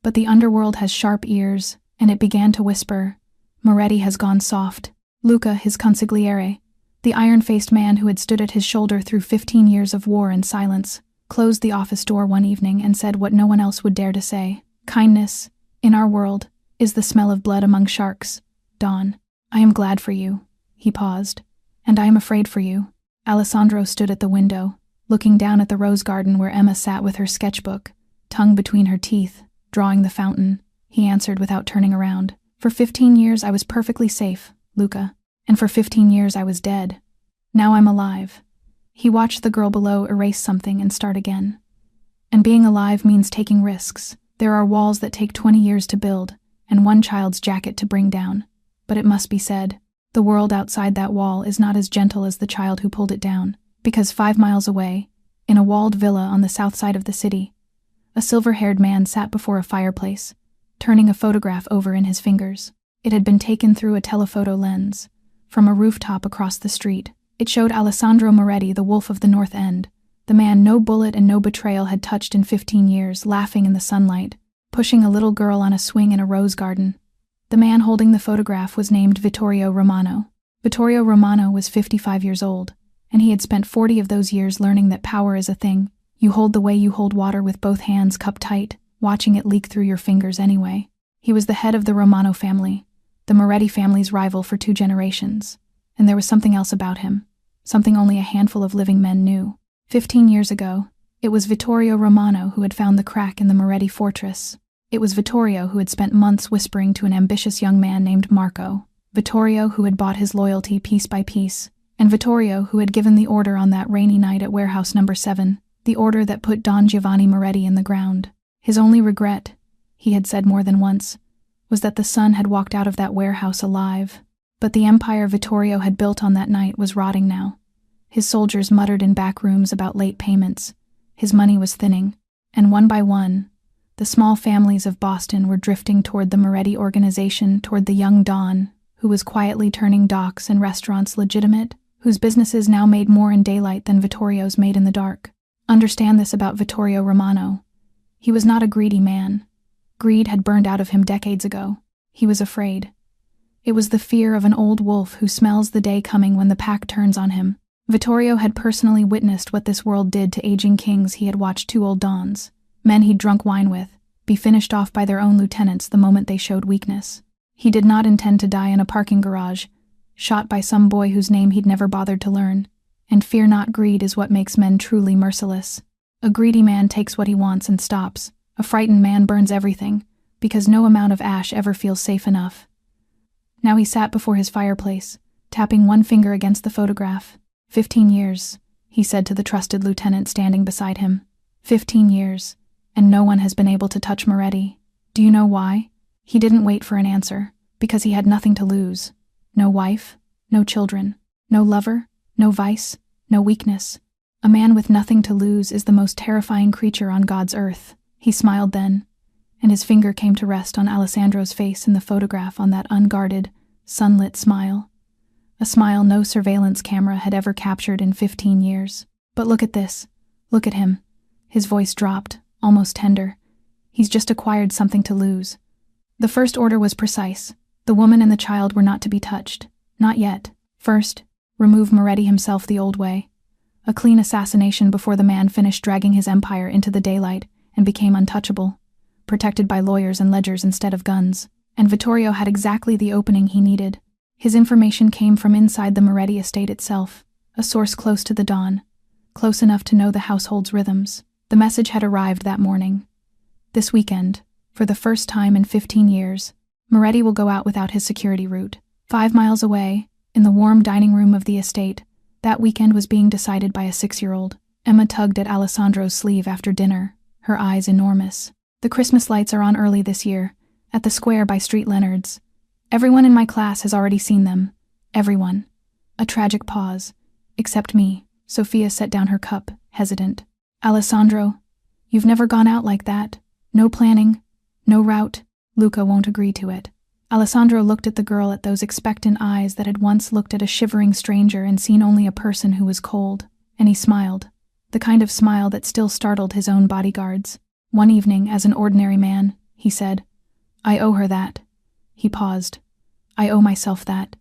But the underworld has sharp ears, and it began to whisper, "Moretti has gone soft." Luca, his consigliere, the iron-faced man who had stood at his shoulder through 15 years of war and silence, closed the office door one evening and said what no one else would dare to say. "Kindness, in our world, is the smell of blood among sharks. Don, I am glad for you." He paused. "And I am afraid for you." Alessandro stood at the window, looking down at the rose garden where Emma sat with her sketchbook, tongue between her teeth, drawing the fountain. He answered without turning around. "For 15 years I was perfectly safe, Luca, and for 15 years I was dead. Now I'm alive." He watched the girl below erase something and start again. "And being alive means taking risks. There are walls that take 20 years to build, and one child's jacket to bring down. But it must be said, the world outside that wall is not as gentle as the child who pulled it down, because 5 miles away, in a walled villa on the south side of the city, a silver-haired man sat before a fireplace, turning a photograph over in his fingers. It had been taken through a telephoto lens, from a rooftop across the street. It showed Alessandro Moretti, the wolf of the North End, the man no bullet and no betrayal had touched in 15 years, laughing in the sunlight, pushing a little girl on a swing in a rose garden. The man holding the photograph was named Vittorio Romano. Vittorio Romano was 55 years old, and he had spent 40 of those years learning that power is a thing. You hold the way you hold water with both hands cupped tight, watching it leak through your fingers anyway. He was the head of the Romano family, the Moretti family's rival for 2 generations, and there was something else about him, something only a handful of living men knew. 15 years ago, it was Vittorio Romano who had found the crack in the Moretti fortress. It was Vittorio who had spent months whispering to an ambitious young man named Marco, Vittorio who had bought his loyalty piece by piece, and Vittorio who had given the order on that rainy night at warehouse number 7, the order that put Don Giovanni Moretti in the ground. His only regret, he had said more than once, was that the son had walked out of that warehouse alive. But the empire Vittorio had built on that night was rotting now. His soldiers muttered in back rooms about late payments. His money was thinning, and one by one, the small families of Boston were drifting toward the Moretti organization, toward the young Don, who was quietly turning docks and restaurants legitimate, whose businesses now made more in daylight than Vittorio's made in the dark. Understand this about Vittorio Romano. He was not a greedy man. Greed had burned out of him decades ago. He was afraid. It was the fear of an old wolf who smells the day coming when the pack turns on him. Vittorio had personally witnessed what this world did to aging kings. He had watched 2 old dons, men he'd drunk wine with, be finished off by their own lieutenants the moment they showed weakness. He did not intend to die in a parking garage, shot by some boy whose name he'd never bothered to learn. And fear not, greed is what makes men truly merciless. A greedy man takes what he wants and stops. A frightened man burns everything, because no amount of ash ever feels safe enough. Now he sat before his fireplace, tapping one finger against the photograph. 15 years, he said to the trusted lieutenant standing beside him. 15 years, and no one has been able to touch Moretti. Do you know why? He didn't wait for an answer, because he had nothing to lose. No wife, no children, no lover, no vice, no weakness. A man with nothing to lose is the most terrifying creature on God's earth. He smiled then, and his finger came to rest on Alessandro's face in the photograph, on that unguarded, sunlit smile. A smile no surveillance camera had ever captured in 15 years. But look at this. Look at him. His voice dropped, almost tender. He's just acquired something to lose. The first order was precise. The woman and the child were not to be touched. Not yet. First, remove Moretti himself the old way. A clean assassination before the man finished dragging his empire into the daylight and became untouchable, protected by lawyers and ledgers instead of guns. And Vittorio had exactly the opening he needed. His information came from inside the Moretti estate itself, a source close to the dawn, close enough to know the household's rhythms. The message had arrived that morning. This weekend, for the first time in 15 years, Moretti will go out without his security route. 5 miles away, in the warm dining room of the estate, that weekend was being decided by a 6-year-old. Emma tugged at Alessandro's sleeve after dinner, her eyes enormous. "The Christmas lights are on early this year, at the square by Street Leonard's. Everyone in my class has already seen them. Everyone." A tragic pause. "Except me." Sophia set down her cup, hesitant. "Alessandro, you've never gone out like that. No planning, no route." "Luca won't agree to it." Alessandro looked at the girl at those expectant eyes that had once looked at a shivering stranger and seen only a person who was cold, and he smiled, the kind of smile that still startled his own bodyguards. "One evening, as an ordinary man," he said. "I owe her that." He paused. "I owe myself that."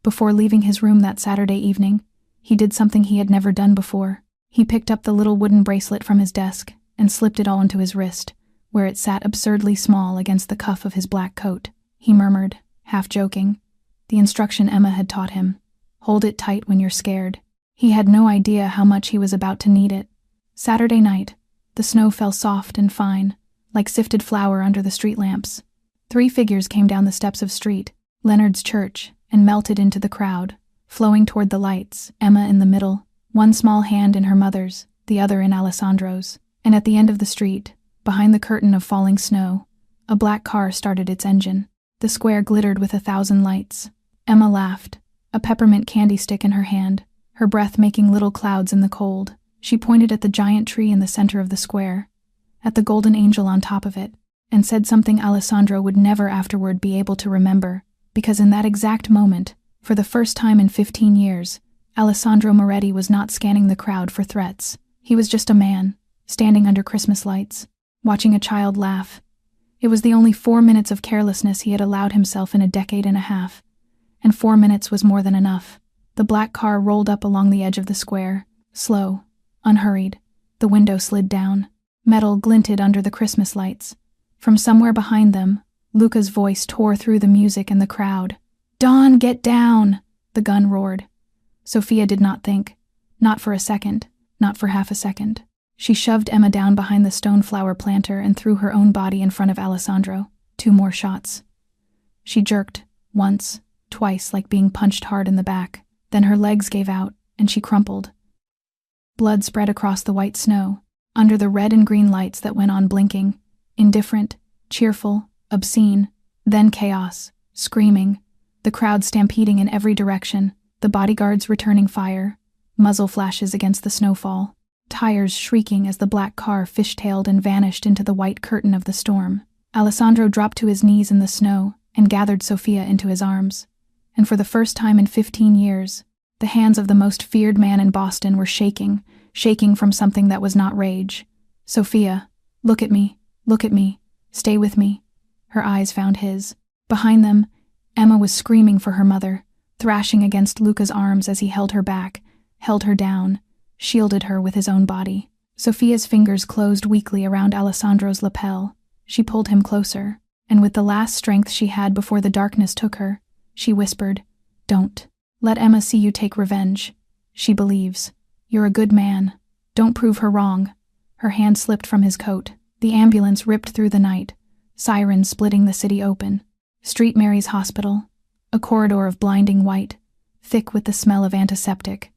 Before leaving his room that Saturday evening, he did something he had never done before. He picked up the little wooden bracelet from his desk and slipped it all into his wrist, where it sat absurdly small against the cuff of his black coat. He murmured, half joking, the instruction Emma had taught him: "Hold it tight when you're scared." He had no idea how much he was about to need it. Saturday night, the snow fell soft and fine, like sifted flour under the street lamps. 3 figures came down the steps of Street Leonard's church and melted into the crowd, flowing toward the lights, Emma in the middle, one small hand in her mother's, the other in Alessandro's. And at the end of the street, behind the curtain of falling snow, a black car started its engine. The square glittered with 1,000 lights. Emma laughed, a peppermint candy stick in her hand, her breath making little clouds in the cold. She pointed at the giant tree in the center of the square, at the golden angel on top of it, and said something Alessandro would never afterward be able to remember, because in that exact moment, for the first time in 15 years, Alessandro Moretti was not scanning the crowd for threats. He was just a man, standing under Christmas lights, watching a child laugh. It was the only 4 minutes of carelessness he had allowed himself in a decade and a half, and 4 minutes was more than enough. The black car rolled up along the edge of the square, slow, unhurried. The window slid down. Metal glinted under the Christmas lights. From somewhere behind them, Luca's voice tore through the music and the crowd. "Dawn, get down!" The gun roared. Sophia did not think. Not for a second. Not for half a second. She shoved Emma down behind the stone flower planter and threw her own body in front of Alessandro. 2 more shots. She jerked, once, twice, like being punched hard in the back. Then her legs gave out, and she crumpled. Blood spread across the white snow, under the red and green lights that went on blinking, indifferent, cheerful, obscene, then chaos, screaming, the crowd stampeding in every direction, the bodyguards returning fire, muzzle flashes against the snowfall, tires shrieking as the black car fishtailed and vanished into the white curtain of the storm. Alessandro dropped to his knees in the snow and gathered Sophia into his arms. And for the first time in 15 years, the hands of the most feared man in Boston were shaking from something that was not rage. "Sophia, look at me, stay with me." Her eyes found his. Behind them, Emma was screaming for her mother, thrashing against Luca's arms as he held her back, held her down, shielded her with his own body. Sophia's fingers closed weakly around Alessandro's lapel. She pulled him closer, and with the last strength she had before the darkness took her, she whispered, "Don't. Let Emma see you take revenge. She believes. You're a good man. Don't prove her wrong." Her hand slipped from his coat. The ambulance ripped through the night, sirens splitting the city open. Street Mary's Hospital, a corridor of blinding white, thick with the smell of antiseptic.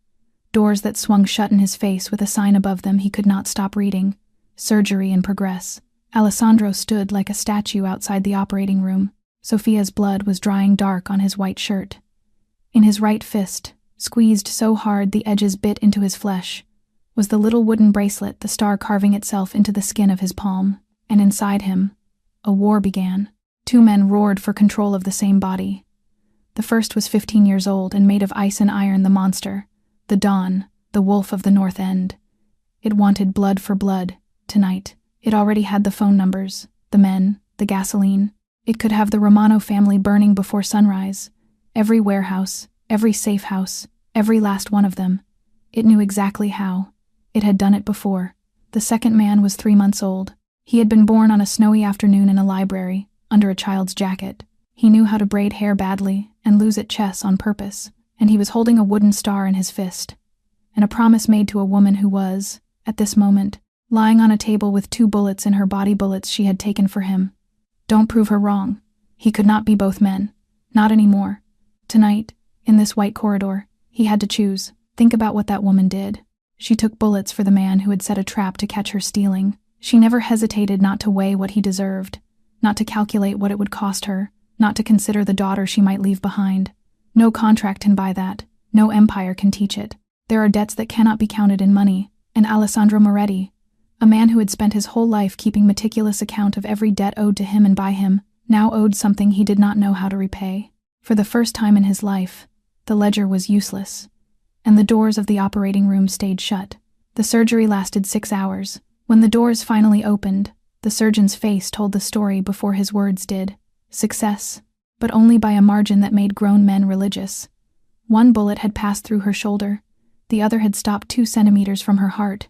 Doors that swung shut in his face with a sign above them he could not stop reading. Surgery in progress. Alessandro stood like a statue outside the operating room. Sophia's blood was drying dark on his white shirt. In his right fist, squeezed so hard the edges bit into his flesh, was the little wooden bracelet, the star carving itself into the skin of his palm. And inside him, a war began. 2 men roared for control of the same body. The first was 15 years old and made of ice and iron, the monster, the Dawn, the wolf of the North End. It wanted blood for blood, tonight. It already had the phone numbers, the men, the gasoline. It could have the Romano family burning before sunrise. Every warehouse, every safe house, every last one of them. It knew exactly how. It had done it before. The second man was 3 months old. He had been born on a snowy afternoon in a library, under a child's jacket. He knew how to braid hair badly and lose at chess on purpose, and he was holding a wooden star in his fist, and a promise made to a woman who was, at this moment, lying on a table with 2 bullets in her body, bullets she had taken for him. Don't prove her wrong. He could not be both men. Not anymore. Tonight, in this white corridor, he had to choose. Think about what that woman did. She took bullets for the man who had set a trap to catch her stealing, She never hesitated not to weigh what he deserved, not to calculate what it would cost her, not to consider the daughter she might leave behind. No contract can buy that. No empire can teach it. There are debts that cannot be counted in money, and Alessandro Moretti, a man who had spent his whole life keeping meticulous account of every debt owed to him and by him, now owed something he did not know how to repay. For the first time in his life, the ledger was useless, and the doors of the operating room stayed shut. The surgery lasted 6 hours. When the doors finally opened, the surgeon's face told the story before his words did. Success, but only by a margin that made grown men religious. One bullet had passed through her shoulder, the other had stopped 2 centimeters from her heart,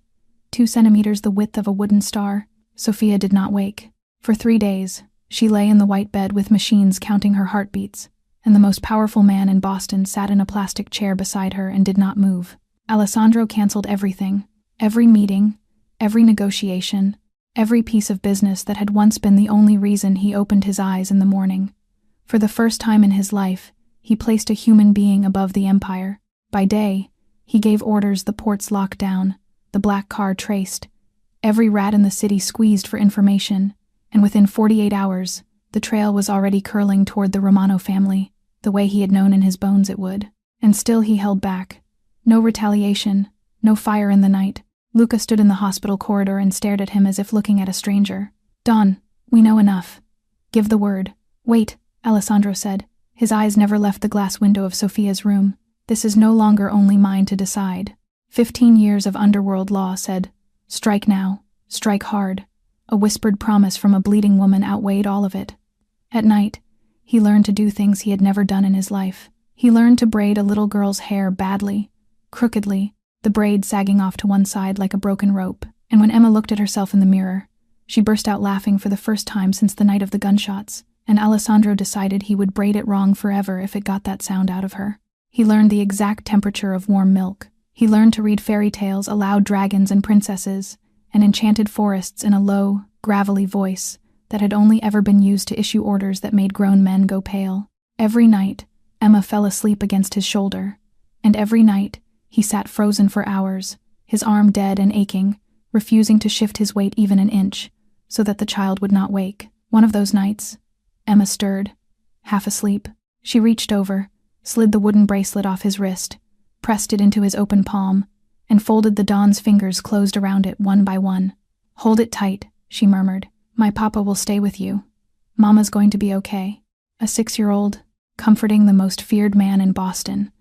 2 centimeters the width of a wooden star. Sophia did not wake. For 3 days, she lay in the white bed with machines counting her heartbeats, and the most powerful man in Boston sat in a plastic chair beside her and did not move. Alessandro canceled everything, every meeting, every negotiation, every piece of business that had once been the only reason he opened his eyes in the morning. For the first time in his life, he placed a human being above the empire. By day, he gave orders the ports locked down, the black car traced, every rat in the city squeezed for information, and within 48 hours, the trail was already curling toward the Romano family, the way he had known in his bones it would. And still he held back. No retaliation, no fire in the night. Luca stood in the hospital corridor and stared at him as if looking at a stranger. "Don, we know enough. Give the word." "Wait," Alessandro said. His eyes never left the glass window of Sophia's room. "This is no longer only mine to decide. 15 years of underworld law said, strike now, strike hard." A whispered promise from a bleeding woman outweighed all of it. At night, he learned to do things he had never done in his life. He learned to braid a little girl's hair badly, crookedly, the braid sagging off to one side like a broken rope. And when Emma looked at herself in the mirror, she burst out laughing for the first time since the night of the gunshots, and Alessandro decided he would braid it wrong forever if it got that sound out of her. He learned the exact temperature of warm milk. He learned to read fairy tales, allowed dragons and princesses, and enchanted forests in a low, gravelly voice that had only ever been used to issue orders that made grown men go pale. Every night, Emma fell asleep against his shoulder, and every night, he sat frozen for hours, his arm dead and aching, refusing to shift his weight even an inch, so that the child would not wake. One of those nights, Emma stirred, half asleep. She reached over, slid the wooden bracelet off his wrist, pressed it into his open palm, and folded the Don's fingers closed around it one by one. "Hold it tight," she murmured. "My papa will stay with you. Mama's going to be okay." A 6-year-old, comforting the most feared man in Boston,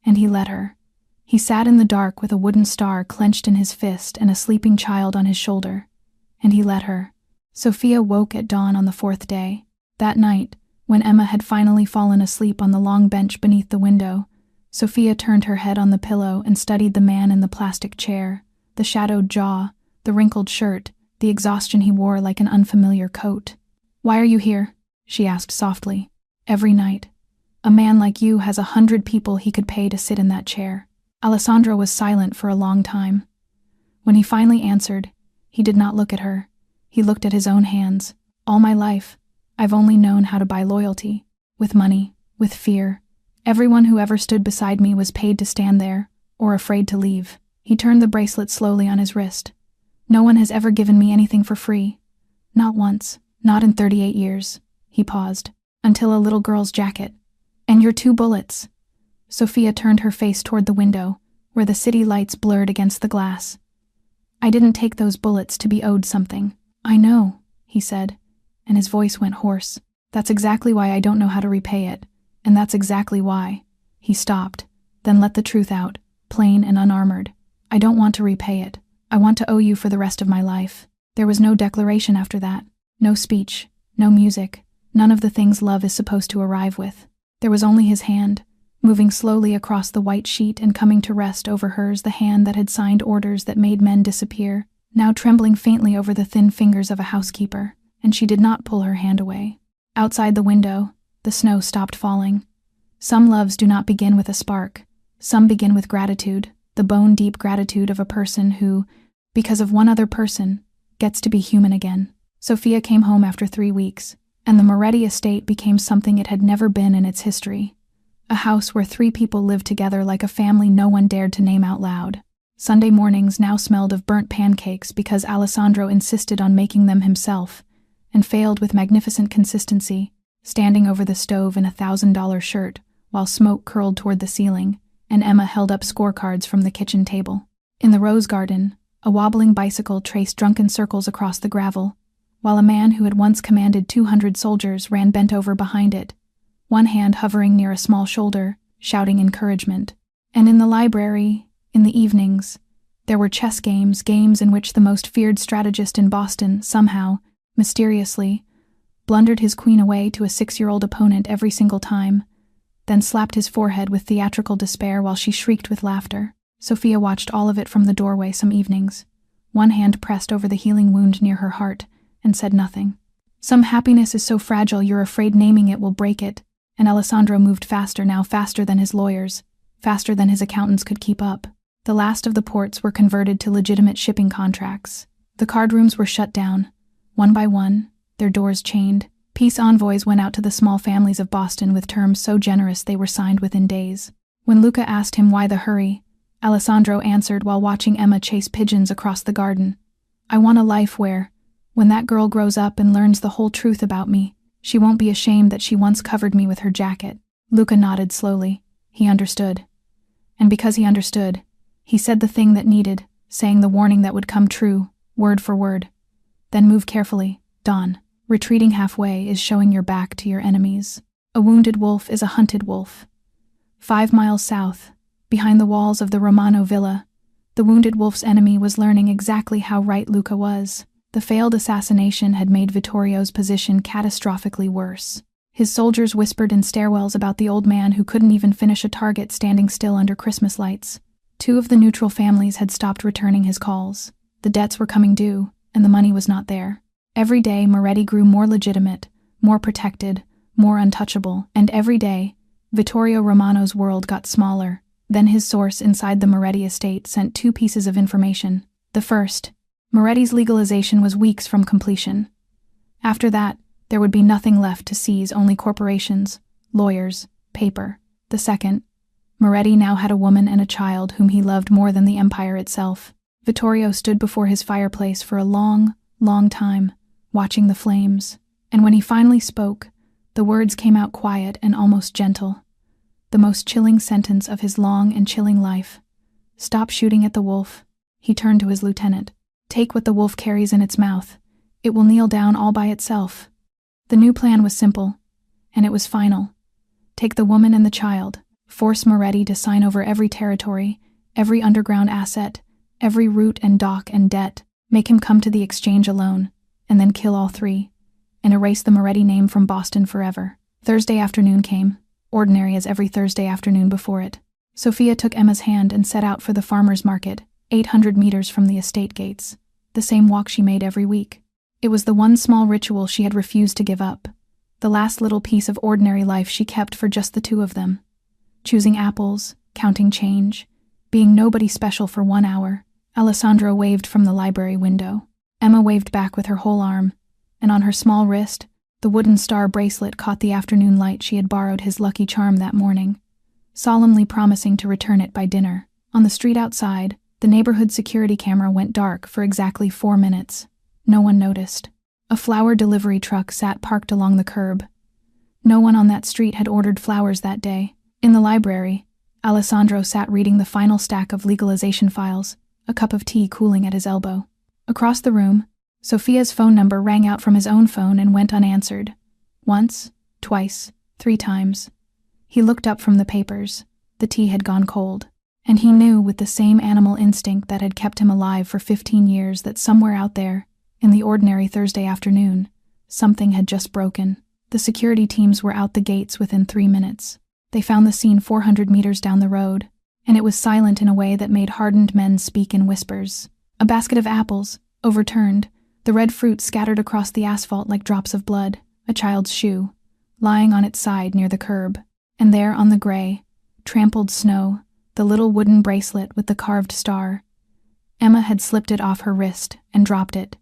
and he let her. He sat in the dark with a wooden star clenched in his fist and a sleeping child on his shoulder, and he let her. Sophia woke at dawn on the 4th day. That night, when Emma had finally fallen asleep on the long bench beneath the window, Sophia turned her head on the pillow and studied the man in the plastic chair, the shadowed jaw, the wrinkled shirt, the exhaustion he wore like an unfamiliar coat. "Why are you here?" she asked softly. "Every night. A man like you has 100 people he could pay to sit in that chair." Alessandro was silent for a long time. When he finally answered, he did not look at her. He looked at his own hands. "All my life, I've only known how to buy loyalty. With money, with fear. Everyone who ever stood beside me was paid to stand there, or afraid to leave." He turned the bracelet slowly on his wrist. "No one has ever given me anything for free. Not once, not in 38 years. He paused. "Until a little girl's jacket. And your 2 bullets." Sophia turned her face toward the window, where the city lights blurred against the glass. "I didn't take those bullets to be owed something." "I know," he said, and his voice went hoarse. "That's exactly why I don't know how to repay it, and that's exactly why." He stopped, then let the truth out, plain and unarmored. "I don't want to repay it. I want to owe you for the rest of my life." There was no declaration after that, no speech, no music, none of the things love is supposed to arrive with. There was only his hand, moving slowly across the white sheet and coming to rest over hers, the hand that had signed orders that made men disappear, now trembling faintly over the thin fingers of a housekeeper, and she did not pull her hand away. Outside the window, the snow stopped falling. Some loves do not begin with a spark. Some begin with gratitude, the bone-deep gratitude of a person who, because of one other person, gets to be human again. Sophia came home after 3 weeks, and the Moretti estate became something it had never been in its history. A house where 3 people lived together like a family no one dared to name out loud. Sunday mornings now smelled of burnt pancakes because Alessandro insisted on making them himself, and failed with magnificent consistency, standing over the stove in a $1,000 shirt, while smoke curled toward the ceiling, and Emma held up scorecards from the kitchen table. In the rose garden, a wobbling bicycle traced drunken circles across the gravel, while a man who had once commanded 200 soldiers ran bent over behind it, one hand hovering near a small shoulder, shouting encouragement. And in the library, in the evenings, there were chess games in which the most feared strategist in Boston somehow, mysteriously, blundered his queen away to a 6-year-old opponent every single time, then slapped his forehead with theatrical despair while she shrieked with laughter. Sophia watched all of it from the doorway some evenings, one hand pressed over the healing wound near her heart, and said nothing. Some happiness is so fragile you're afraid naming it will break it, and Alessandro moved faster now, faster than his lawyers, faster than his accountants could keep up. The last of the ports were converted to legitimate shipping contracts. The card rooms were shut down, one by one, their doors chained. Peace envoys went out to the small families of Boston with terms so generous they were signed within days. When Luca asked him why the hurry, Alessandro answered while watching Emma chase pigeons across the garden, "I want a life where, when that girl grows up and learns the whole truth about me, she won't be ashamed that she once covered me with her jacket." Luca nodded slowly. He understood. And because he understood, he said the thing that needed, saying the warning that would come true, word for word. "Then move carefully, Don. Retreating halfway is showing your back to your enemies. A wounded wolf is a hunted wolf." 5 miles south, behind the walls of the Romano villa, the wounded wolf's enemy was learning exactly how right Luca was. The failed assassination had made Vittorio's position catastrophically worse. His soldiers whispered in stairwells about the old man who couldn't even finish a target standing still under Christmas lights. 2 of the neutral families had stopped returning his calls. The debts were coming due, and the money was not there. Every day Moretti grew more legitimate, more protected, more untouchable, and every day, Vittorio Romano's world got smaller. Then his source inside the Moretti estate sent 2 pieces of information. The first, Moretti's legalization was weeks from completion. After that, there would be nothing left to seize, only corporations, lawyers, paper. The second, Moretti now had a woman and a child whom he loved more than the empire itself. Vittorio stood before his fireplace for a long, long time, watching the flames, and when he finally spoke, the words came out quiet and almost gentle. The most chilling sentence of his long and chilling life. "Stop shooting at the wolf." He turned to his lieutenant. "Take what the wolf carries in its mouth. It will kneel down all by itself." The new plan was simple, and it was final. Take the woman and the child, force Moretti to sign over every territory, every underground asset, every route and dock and debt, make him come to the exchange alone, and then kill all 3, and erase the Moretti name from Boston forever. Thursday afternoon came, ordinary as every Thursday afternoon before it. Sophia took Emma's hand and set out for the farmer's market, 800 meters from the estate gates, the same walk she made every week. It was the one small ritual she had refused to give up, the last little piece of ordinary life she kept for just the 2 of them. Choosing apples, counting change, being nobody special for 1 hour. Alessandro waved from the library window. Emma waved back with her whole arm, and on her small wrist, the wooden star bracelet caught the afternoon light she had borrowed his lucky charm that morning, solemnly promising to return it by dinner. On the street outside, the neighborhood security camera went dark for exactly 4 minutes. No one noticed. A flower delivery truck sat parked along the curb. No one on that street had ordered flowers that day. In the library, Alessandro sat reading the final stack of legalization files, a cup of tea cooling at his elbow. Across the room, Sophia's phone number rang out from his own phone and went unanswered. Once, twice, 3 times. He looked up from the papers. The tea had gone cold, and he knew with the same animal instinct that had kept him alive for 15 years that somewhere out there, in the ordinary Thursday afternoon, something had just broken. The security teams were out the gates within 3 minutes. They found the scene 400 meters down the road, and it was silent in a way that made hardened men speak in whispers. A basket of apples, overturned, the red fruit scattered across the asphalt like drops of blood, a child's shoe, lying on its side near the curb, and there on the gray, trampled snow, the little wooden bracelet with the carved star. Emma had slipped it off her wrist and dropped it.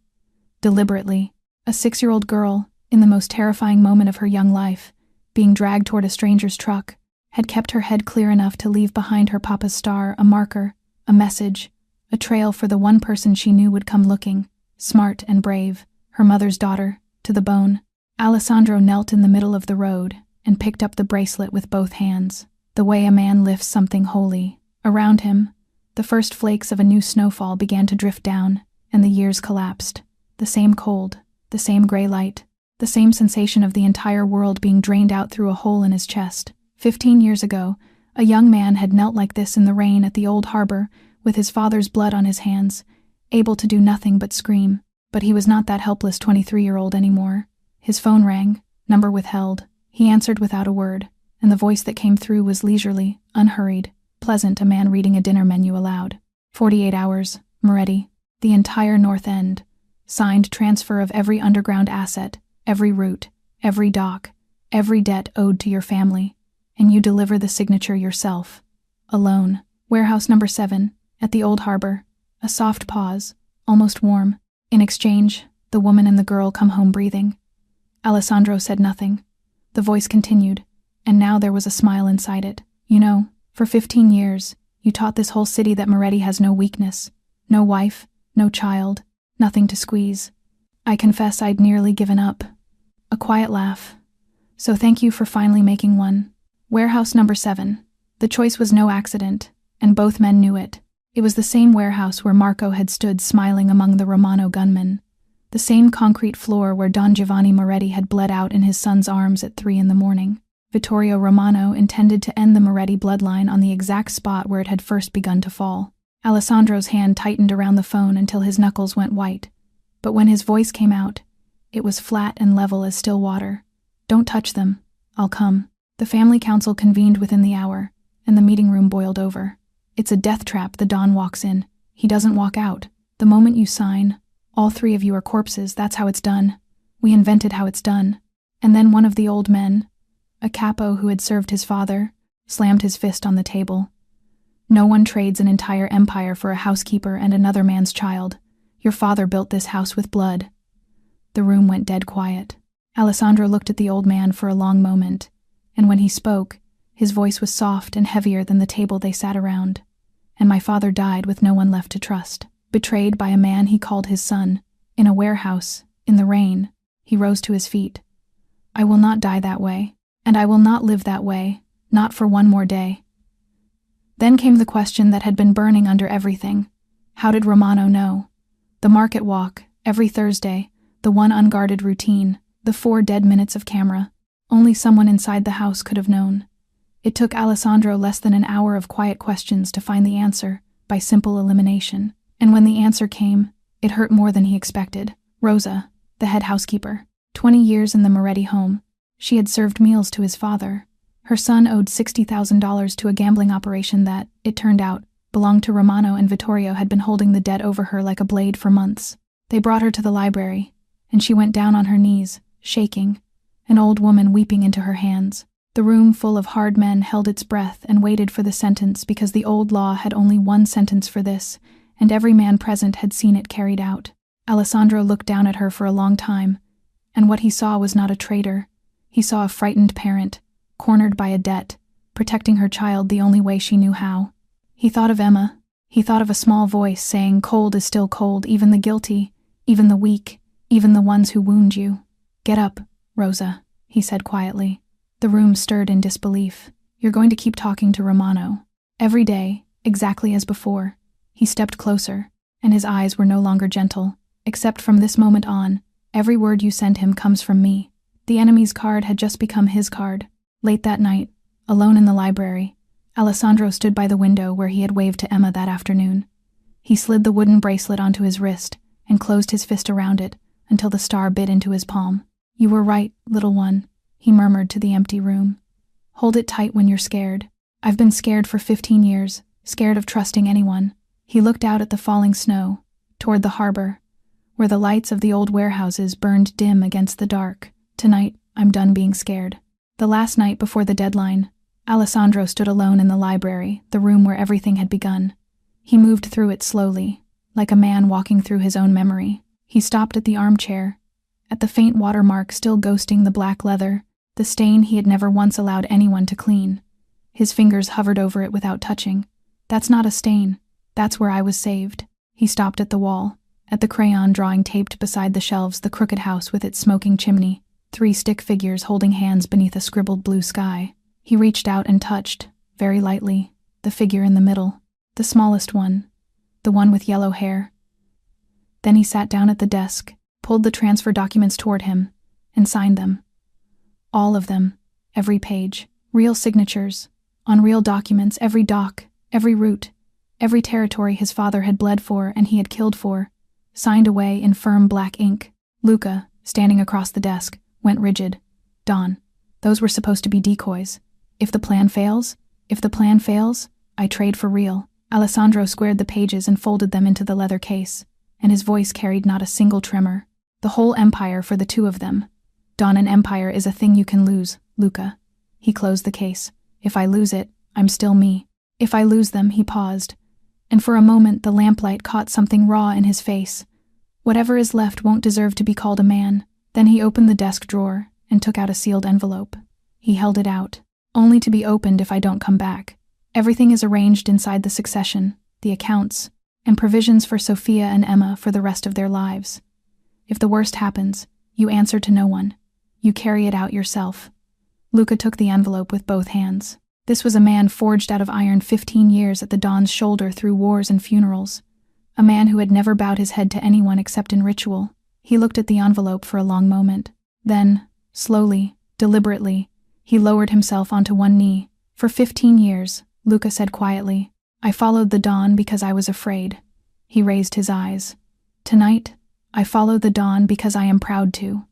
Deliberately, a 6-year-old girl, in the most terrifying moment of her young life, being dragged toward a stranger's truck, had kept her head clear enough to leave behind her papa's star a marker, a message, a trail for the one person she knew would come looking, smart and brave, her mother's daughter, to the bone. Alessandro knelt in the middle of the road and picked up the bracelet with both hands, the way a man lifts something holy. Around him, the first flakes of a new snowfall began to drift down, and the years collapsed. The same cold, the same gray light, the same sensation of the entire world being drained out through a hole in his chest. 15 years ago, a young man had knelt like this in the rain at the old harbor, with his father's blood on his hands, able to do nothing but scream. But he was not that helpless 23-year-old anymore. His phone rang, number withheld. He answered without a word, and the voice that came through was leisurely, unhurried, pleasant, a man reading a dinner menu aloud. 48 hours, Moretti. The entire North End. Signed transfer of every underground asset, every route, every dock, every debt owed to your family. And you deliver the signature yourself. Alone. Warehouse number 7, at the old harbor. A soft pause, almost warm. In exchange, the woman and the girl come home breathing. Alessandro said nothing. The voice continued, and now there was a smile inside it. You know, for 15 years, you taught this whole city that Moretti has no weakness, no wife, no child, nothing to squeeze. I confess I'd nearly given up. A quiet laugh. So thank you for finally making one. Warehouse number 7. The choice was no accident, and both men knew it. It was the same warehouse where Marco had stood smiling among the Romano gunmen. The same concrete floor where Don Giovanni Moretti had bled out in his son's arms at 3 a.m. Vittorio Romano intended to end the Moretti bloodline on the exact spot where it had first begun to fall. Alessandro's hand tightened around the phone until his knuckles went white. But when his voice came out, it was flat and level as still water. Don't touch them. I'll come. The family council convened within the hour, and the meeting room boiled over. It's a death trap. The Don walks in. He doesn't walk out. The moment you sign, all 3 of you are corpses. That's how it's done. We invented how it's done. And then one of the old men, a capo who had served his father, slammed his fist on the table. No one trades an entire empire for a housekeeper and another man's child. Your father built this house with blood. The room went dead quiet. Alessandro looked at the old man for a long moment, and when he spoke, his voice was soft and heavier than the table they sat around. And my father died with no one left to trust. Betrayed by a man he called his son, in a warehouse, in the rain. He rose to his feet. I will not die that way, and I will not live that way, not for one more day. Then came the question that had been burning under everything. How did Romano know? The market walk, every Thursday, the one unguarded routine, the 4 dead minutes of camera. Only someone inside the house could have known. It took Alessandro less than an hour of quiet questions to find the answer, by simple elimination. And when the answer came, it hurt more than he expected. Rosa, the head housekeeper, 20 years in the Moretti home. She had served meals to his father. Her son owed $60,000 to a gambling operation that, it turned out, belonged to Romano, and Vittorio had been holding the debt over her like a blade for months. They brought her to the library, and she went down on her knees, shaking, an old woman weeping into her hands. The room full of hard men held its breath and waited for the sentence because the old law had only one sentence for this, and every man present had seen it carried out. Alessandro looked down at her for a long time, and what he saw was not a traitor. He saw a frightened parent, cornered by a debt, protecting her child the only way she knew how. He thought of Emma. He thought of a small voice saying, "Cold is still cold, even the guilty, even the weak, even the ones who wound you." "Get up, Rosa," he said quietly. The room stirred in disbelief. "You're going to keep talking to Romano. Every day, exactly as before." He stepped closer, and his eyes were no longer gentle. "Except from this moment on, every word you send him comes from me." The enemy's card had just become his card. Late that night, alone in the library, Alessandro stood by the window where he had waved to Emma that afternoon. He slid the wooden bracelet onto his wrist and closed his fist around it until the star bit into his palm. "You were right, little one," he murmured to the empty room. "Hold it tight when you're scared. I've been scared for 15 years, scared of trusting anyone." He looked out at the falling snow, toward the harbor, where the lights of the old warehouses burned dim against the dark. "Tonight, I'm done being scared." The last night before the deadline, Alessandro stood alone in the library, the room where everything had begun. He moved through it slowly, like a man walking through his own memory. He stopped at the armchair, at the faint watermark still ghosting the black leather, the stain he had never once allowed anyone to clean. His fingers hovered over it without touching. "That's not a stain. That's where I was saved." He stopped at the wall, at the crayon drawing taped beside the shelves, the crooked house with its smoking chimney, 3 stick figures holding hands beneath a scribbled blue sky. He reached out and touched, very lightly, the figure in the middle, the smallest one, the one with yellow hair. Then he sat down at the desk, pulled the transfer documents toward him, and signed them. All of them, every page, real signatures, on real documents, every doc, every route, every territory his father had bled for and he had killed for, signed away in firm black ink. Luca, standing across the desk, went rigid. "Don, those were supposed to be decoys. If the plan fails, I trade for real." Alessandro squared the pages and folded them into the leather case, and his voice carried not a single tremor. "The whole empire for the 2 of them. Don, an empire is a thing you can lose, Luca." He closed the case. "If I lose it, I'm still me. If I lose them," he paused, and for a moment the lamplight caught something raw in his face. "Whatever is left won't deserve to be called a man." Then he opened the desk drawer and took out a sealed envelope. He held it out. "Only to be opened if I don't come back. Everything is arranged inside the succession, the accounts, and provisions for Sophia and Emma for the rest of their lives. If the worst happens, you answer to no one. You carry it out yourself." Luca took the envelope with both hands. This was a man forged out of iron, 15 years at the Don's shoulder through wars and funerals. A man who had never bowed his head to anyone except in ritual. He looked at the envelope for a long moment. Then, slowly, deliberately, he lowered himself onto one knee. "For 15 years, Luca said quietly, "I followed the Don because I was afraid." He raised his eyes. "Tonight, I follow the Don because I am proud to.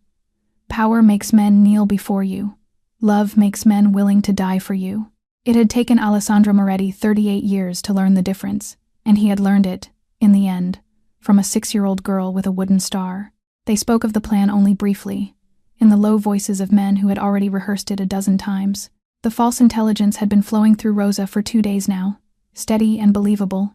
Power makes men kneel before you. Love makes men willing to die for you." It had taken Alessandro Moretti 38 years to learn the difference, and he had learned it, in the end, from a 6-year-old girl with a wooden star. They spoke of the plan only briefly, in the low voices of men who had already rehearsed it a dozen times. The false intelligence had been flowing through Rosa for 2 days now, steady and believable.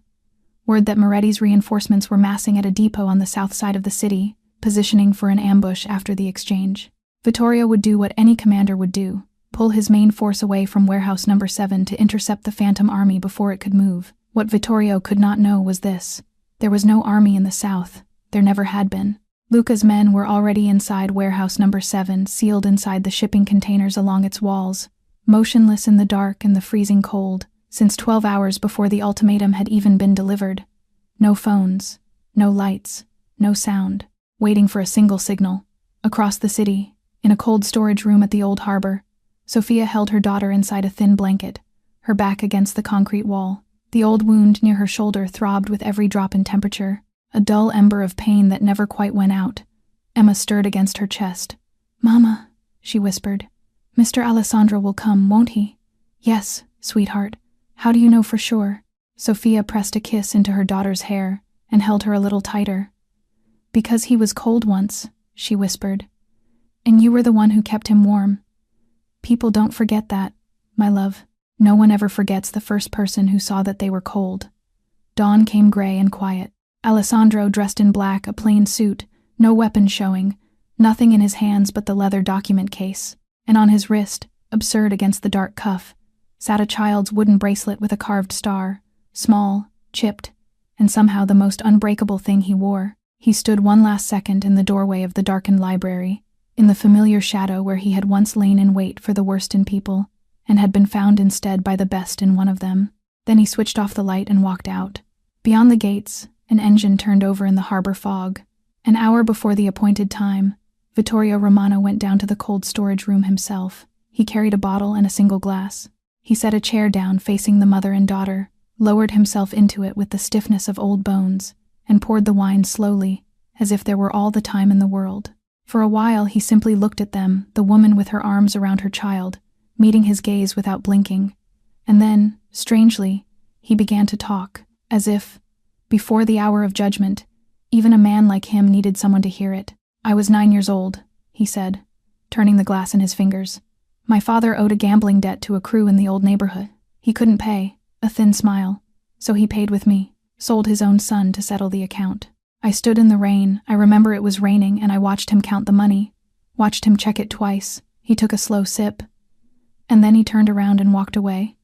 Word that Moretti's reinforcements were massing at a depot on the south side of the city, positioning for an ambush after the exchange. Vittorio would do what any commander would do, pull his main force away from warehouse number 7 to intercept the Phantom Army before it could move. What Vittorio could not know was this: there was no army in the south, there never had been. Luca's men were already inside warehouse number 7, sealed inside the shipping containers along its walls, motionless in the dark and the freezing cold, since 12 hours before the ultimatum had even been delivered. No phones, no lights, no sound, waiting for a single signal. Across the city, in a cold storage room at the old harbor, Sophia held her daughter inside a thin blanket, her back against the concrete wall. The old wound near her shoulder throbbed with every drop in temperature, a dull ember of pain that never quite went out. Emma stirred against her chest. "Mama," she whispered, "Mr. Alessandro will come, won't he?" "Yes, sweetheart. How do you know for sure?" Sophia pressed a kiss into her daughter's hair and held her a little tighter. "Because he was cold once," she whispered, "and you were the one who kept him warm. People don't forget that, my love. No one ever forgets the first person who saw that they were cold." Dawn came gray and quiet. Alessandro, dressed in black, a plain suit, no weapon showing, nothing in his hands but the leather document case, and on his wrist, absurd against the dark cuff, sat a child's wooden bracelet with a carved star, small, chipped, and somehow the most unbreakable thing he wore. He stood one last second in the doorway of the darkened library, in the familiar shadow where he had once lain in wait for the worst in people, and had been found instead by the best in one of them. Then he switched off the light and walked out. Beyond the gates, an engine turned over in the harbor fog. An hour before the appointed time, Vittorio Romano went down to the cold storage room himself. He carried a bottle and a single glass. He set a chair down facing the mother and daughter, lowered himself into it with the stiffness of old bones, and poured the wine slowly, as if there were all the time in the world. For a while he simply looked at them, the woman with her arms around her child, meeting his gaze without blinking. And then, strangely, he began to talk, as if, before the hour of judgment, even a man like him needed someone to hear it. "I was 9 years old," he said, turning the glass in his fingers. "My father owed a gambling debt to a crew in the old neighborhood. He couldn't pay," a thin smile, "so he paid with me, sold his own son to settle the account. I stood in the rain, I remember it was raining, and I watched him count the money, watched him check it twice. He took a slow sip, and then he turned around and walked away.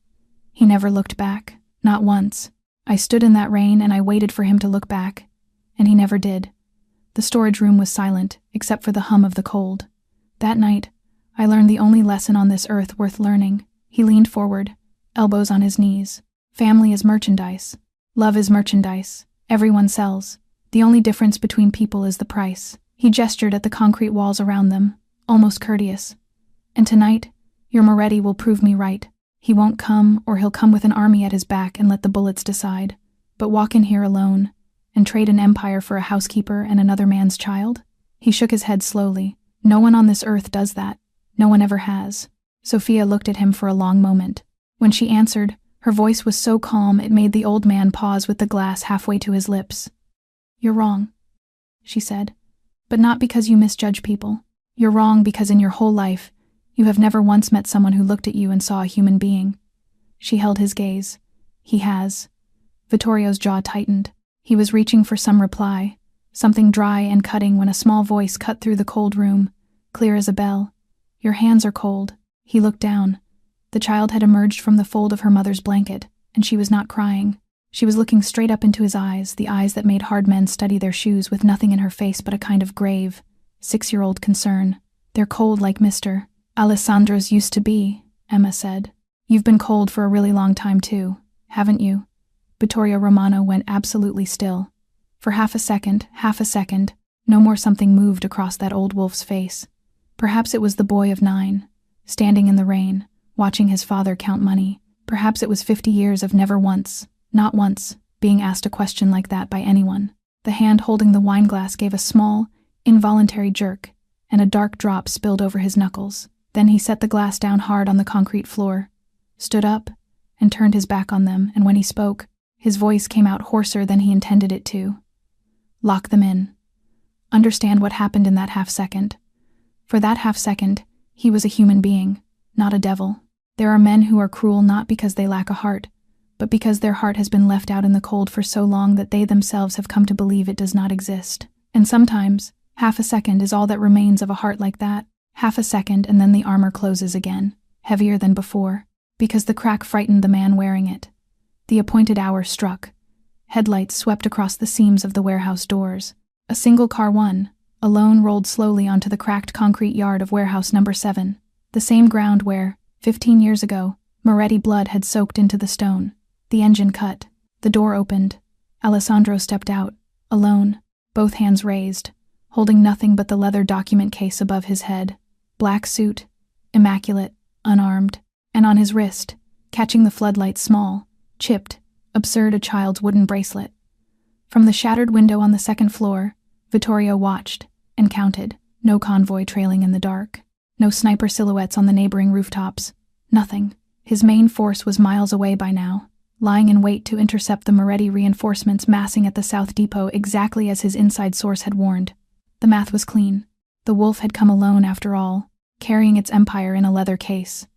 He never looked back, not once. I stood in that rain and I waited for him to look back, and he never did. The storage room was silent, except for the hum of the cold. That night, I learned the only lesson on this earth worth learning. He leaned forward, elbows on his knees. Family is merchandise. Love is merchandise. Everyone sells. The only difference between people is the price. He gestured at the concrete walls around them, almost courteous. And tonight, your Moretti will prove me right. He won't come, or he'll come with an army at his back and let the bullets decide. But walk in here alone, and trade an empire for a housekeeper and another man's child? He shook his head slowly. No one on this earth does that. No one ever has. Sophia looked at him for a long moment. When she answered, her voice was so calm it made the old man pause with the glass halfway to his lips. You're wrong, she said. But not because you misjudge people. You're wrong because in your whole life, you have never once met someone who looked at you and saw a human being. She held his gaze. He has. Vittorio's jaw tightened. He was reaching for some reply, something dry and cutting, when a small voice cut through the cold room, clear as a bell. Your hands are cold. He looked down. The child had emerged from the fold of her mother's blanket, and she was not crying. She was looking straight up into his eyes, the eyes that made hard men study their shoes, with nothing in her face but a kind of grave, 6-year-old concern. They're cold like Mr. Alessandro's used to be, Emma said. You've been cold for a really long time too, haven't you? Vittorio Romano went absolutely still. For half a second, no more, something moved across that old wolf's face. Perhaps it was the boy of 9, standing in the rain, watching his father count money. Perhaps it was 50 years of never once, not once, being asked a question like that by anyone. The hand holding the wineglass gave a small, involuntary jerk, and a dark drop spilled over his knuckles. Then he set the glass down hard on the concrete floor, stood up, and turned his back on them, and when he spoke, his voice came out hoarser than he intended it to. Lock them in. Understand what happened in that half-second. For that half-second, he was a human being, not a devil. There are men who are cruel not because they lack a heart, but because their heart has been left out in the cold for so long that they themselves have come to believe it does not exist. And sometimes, half a second is all that remains of a heart like that. Half a second, and then the armor closes again, heavier than before, because the crack frightened the man wearing it. The appointed hour struck. Headlights swept across the seams of the warehouse doors. A single car, one, alone, rolled slowly onto the cracked concrete yard of warehouse number 7, the same ground where, 15 years ago, Moretti blood had soaked into the stone. The engine cut. The door opened. Alessandro stepped out, alone, both hands raised, holding nothing but the leather document case above his head. Black suit, immaculate, unarmed, and on his wrist, catching the floodlight, small, chipped, absurd, a child's wooden bracelet. From the shattered window on the second floor, Vittorio watched and counted. No convoy trailing in the dark. No sniper silhouettes on the neighboring rooftops. Nothing. His main force was miles away by now, lying in wait to intercept the Moretti reinforcements massing at the South Depot, exactly as his inside source had warned. The math was clean. The wolf had come alone after all, carrying its empire in a leather case.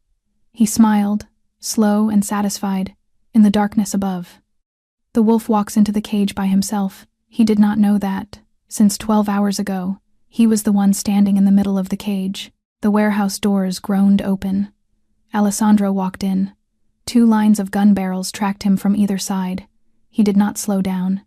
He smiled, slow and satisfied, in the darkness above. The wolf walks into the cage by himself. He did not know that, since 12 hours ago, he was the one standing in the middle of the cage. The warehouse doors groaned open. Alessandro walked in. 2 lines of gun barrels tracked him from either side. He did not slow down.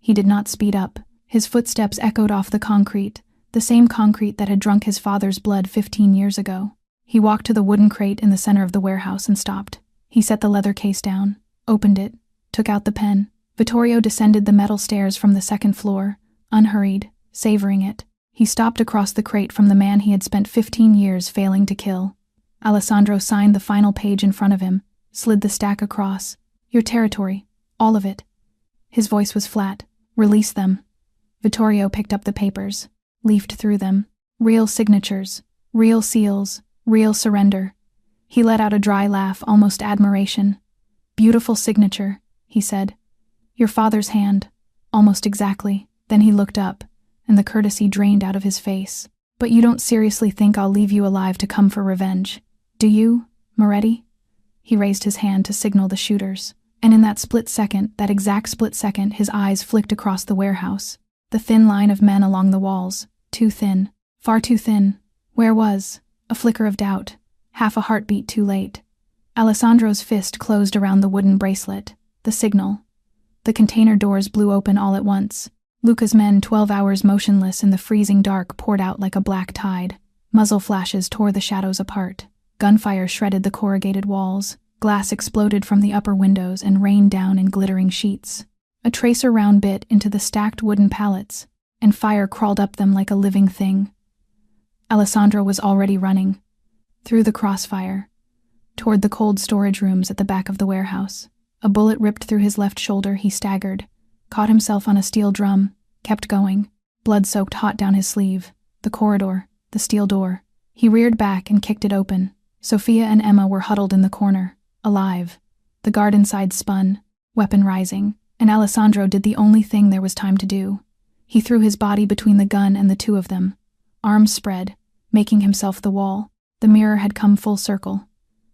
He did not speed up. His footsteps echoed off the concrete, the same concrete that had drunk his father's blood 15 years ago. He walked to the wooden crate in the center of the warehouse and stopped. He set the leather case down, opened it, took out the pen. Vittorio descended the metal stairs from the second floor, unhurried, savoring it. He stopped across the crate from the man he had spent 15 years failing to kill. Alessandro signed the final page in front of him, slid the stack across. Your territory, all of it. His voice was flat. Release them. Vittorio picked up the papers, leafed through them. Real signatures, real seals, real surrender. He let out a dry laugh, almost admiration. Beautiful signature, he said. Your father's hand, almost exactly. Then he looked up, and the courtesy drained out of his face. But you don't seriously think I'll leave you alive to come for revenge, do you, Moretti? He raised his hand to signal the shooters, and in that split second, that exact split second, his eyes flicked across the warehouse. The thin line of men along the walls, too thin, far too thin. Where was? A flicker of doubt, half a heartbeat too late. Alessandro's fist closed around the wooden bracelet, the signal. The container doors blew open all at once. Luca's men, 12 hours motionless in the freezing dark, poured out like a black tide. Muzzle flashes tore the shadows apart. Gunfire shredded the corrugated walls. Glass exploded from the upper windows and rained down in glittering sheets. A tracer round bit into the stacked wooden pallets, and fire crawled up them like a living thing. Alessandro was already running. Through the crossfire. Toward the cold storage rooms at the back of the warehouse. A bullet ripped through his left shoulder. He staggered, caught himself on a steel drum, kept going. Blood soaked hot down his sleeve. The corridor, the steel door. He reared back and kicked it open. Sophia and Emma were huddled in the corner, alive. The guard inside spun, weapon rising, and Alessandro did the only thing there was time to do. He threw his body between the gun and the two of them, arms spread, making himself the wall. The mirror had come full circle.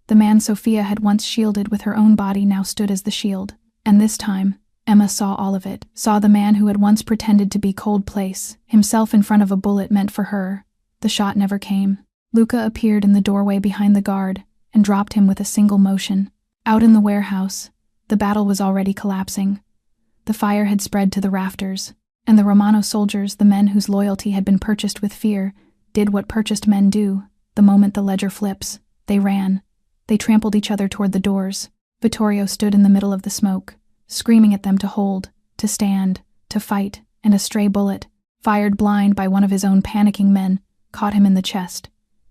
The man Sophia had once shielded with her own body now stood as the shield, and this time, Emma saw all of it, saw the man who had once pretended to be cold place, himself in front of a bullet meant for her. The shot never came. Luca appeared in the doorway behind the guard and dropped him with a single motion. Out in the warehouse, the battle was already collapsing. The fire had spread to the rafters, and the Romano soldiers, the men whose loyalty had been purchased with fear, did what purchased men do. The moment the ledger flips, they ran. They trampled each other toward the doors. Vittorio stood in the middle of the smoke, screaming at them to hold, to stand, to fight, and a stray bullet, fired blind by one of his own panicking men, caught him in the chest.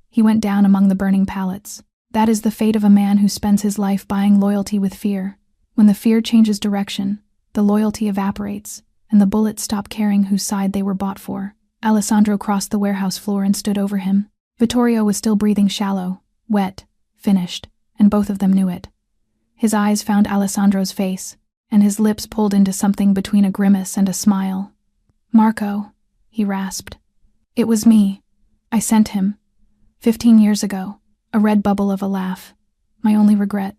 He went down among the burning pallets. That is the fate of a man who spends his life buying loyalty with fear. When the fear changes direction, the loyalty evaporates, and the bullets stop caring whose side they were bought for. Alessandro crossed the warehouse floor and stood over him. Vittorio was still breathing shallow, wet, finished, and both of them knew it. His eyes found Alessandro's face, and his lips pulled into something between a grimace and a smile. "Marco," he rasped. "It was me. I sent him. 15 years ago. A red bubble of a laugh. My only regret.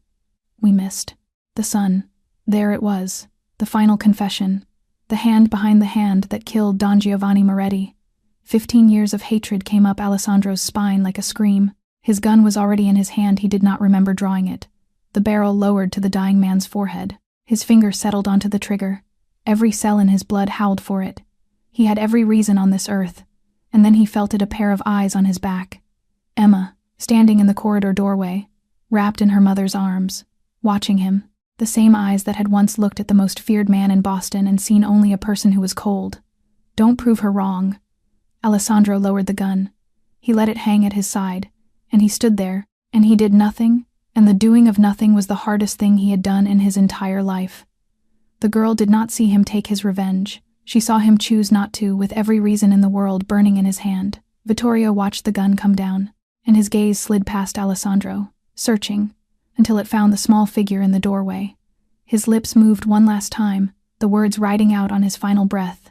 We missed. The sun. There it was. The final confession. The hand behind the hand that killed Don Giovanni Moretti. 15 years of hatred came up Alessandro's spine like a scream. His gun was already in his hand. He did not remember drawing it. The barrel lowered to the dying man's forehead. His finger settled onto the trigger. Every cell in his blood howled for it. He had every reason on this earth. And then he felt it, a pair of eyes on his back. Emma, standing in the corridor doorway, wrapped in her mother's arms, watching him. The same eyes that had once looked at the most feared man in Boston and seen only a person who was cold. Don't prove her wrong. Alessandro lowered the gun. He let it hang at his side, and he stood there, and he did nothing, and the doing of nothing was the hardest thing he had done in his entire life. The girl did not see him take his revenge. She saw him choose not to, with every reason in the world burning in his hand. Vittorio watched the gun come down, and his gaze slid past Alessandro, searching, until it found the small figure in the doorway. His lips moved one last time, the words riding out on his final breath.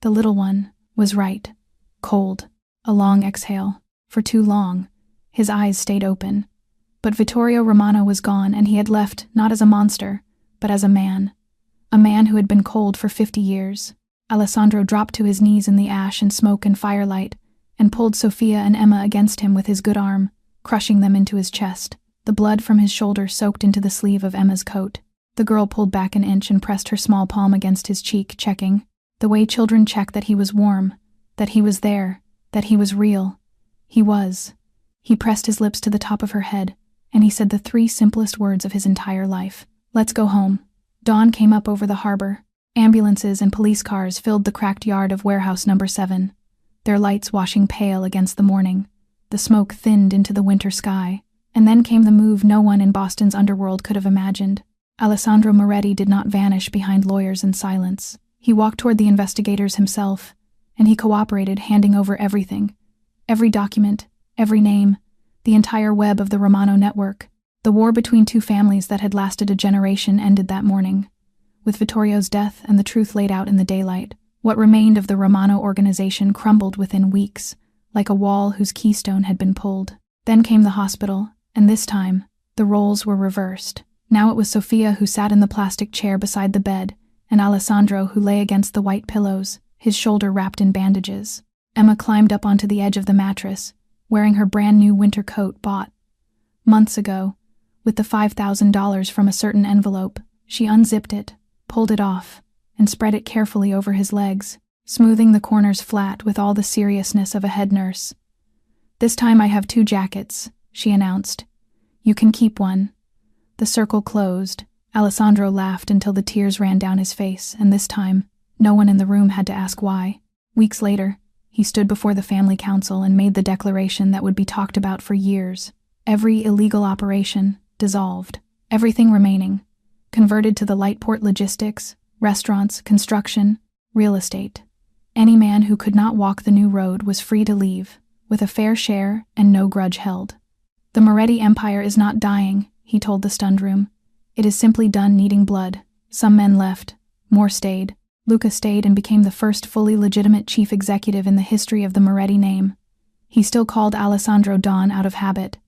The little one was right. Cold. A long exhale. For too long. His eyes stayed open. But Vittorio Romano was gone, and he had left not as a monster, but as a man. A man who had been cold for 50 years. Alessandro dropped to his knees in the ash and smoke and firelight, and pulled Sophia and Emma against him with his good arm, crushing them into his chest. The blood from his shoulder soaked into the sleeve of Emma's coat. The girl pulled back an inch and pressed her small palm against his cheek, checking. The way children check that he was warm, that he was there, that he was real. He was. He pressed his lips to the top of her head, and he said the 3 simplest words of his entire life. "Let's go home." Dawn came up over the harbor. Ambulances and police cars filled the cracked yard of warehouse number 7, their lights washing pale against the morning. The smoke thinned into the winter sky, and then came the move no one in Boston's underworld could have imagined. Alessandro Moretti did not vanish behind lawyers and silence. He walked toward the investigators himself, and he cooperated, handing over everything. Every document, every name, the entire web of the Romano network. The war between 2 families that had lasted a generation ended that morning. With Vittorio's death and the truth laid out in the daylight, what remained of the Romano organization crumbled within weeks, like a wall whose keystone had been pulled. Then came the hospital, and this time, the roles were reversed. Now it was Sophia who sat in the plastic chair beside the bed, and Alessandro who lay against the white pillows, his shoulder wrapped in bandages. Emma climbed up onto the edge of the mattress, wearing her brand-new winter coat bought months ago. With the $5,000 from a certain envelope, she unzipped it, pulled it off and spread it carefully over his legs, smoothing the corners flat with all the seriousness of a head nurse. "This time I have 2 jackets," she announced. "You can keep one." The circle closed. Alessandro laughed until the tears ran down his face, and this time, no one in the room had to ask why. Weeks later, he stood before the family council and made the declaration that would be talked about for years. Every illegal operation dissolved. Everything remaining converted to the light port logistics, restaurants, construction, real estate. Any man who could not walk the new road was free to leave, with a fair share and no grudge held. "The Moretti Empire is not dying," he told the stunned room. "It is simply done needing blood. Some men left, more stayed. Luca stayed and became the first fully legitimate chief executive in the history of the Moretti name. He still called Alessandro Don out of habit,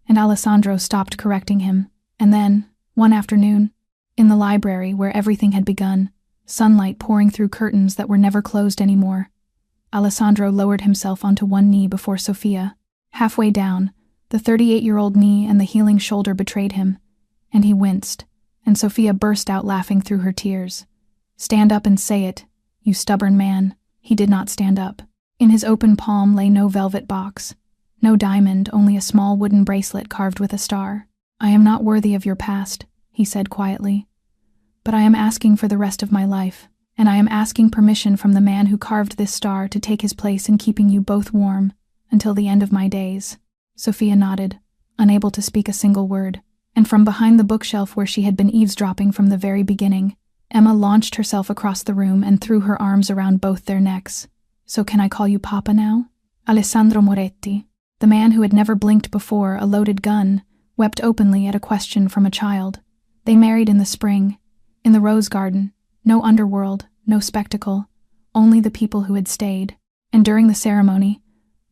and Alessandro stopped correcting him. And then, one afternoon, in the library where everything had begun, sunlight pouring through curtains that were never closed anymore, Alessandro lowered himself onto one knee before Sophia. Halfway down, the 38-year-old knee and the healing shoulder betrayed him, and he winced, and Sophia burst out laughing through her tears. "Stand up and say it, you stubborn man." He did not stand up. In his open palm lay no velvet box, no diamond, only a small wooden bracelet carved with a star. "I am not worthy of your past," he said quietly. "But I am asking for the rest of my life, and I am asking permission from the man who carved this star to take his place in keeping you both warm until the end of my days." Sophia nodded, unable to speak a single word, and from behind the bookshelf where she had been eavesdropping from the very beginning, Emma launched herself across the room and threw her arms around both their necks. "So can I call you Papa now?" Alessandro Moretti, the man who had never blinked before a loaded gun, wept openly at a question from a child. They married in the spring, in the rose garden, no underworld, no spectacle, only the people who had stayed. And during the ceremony,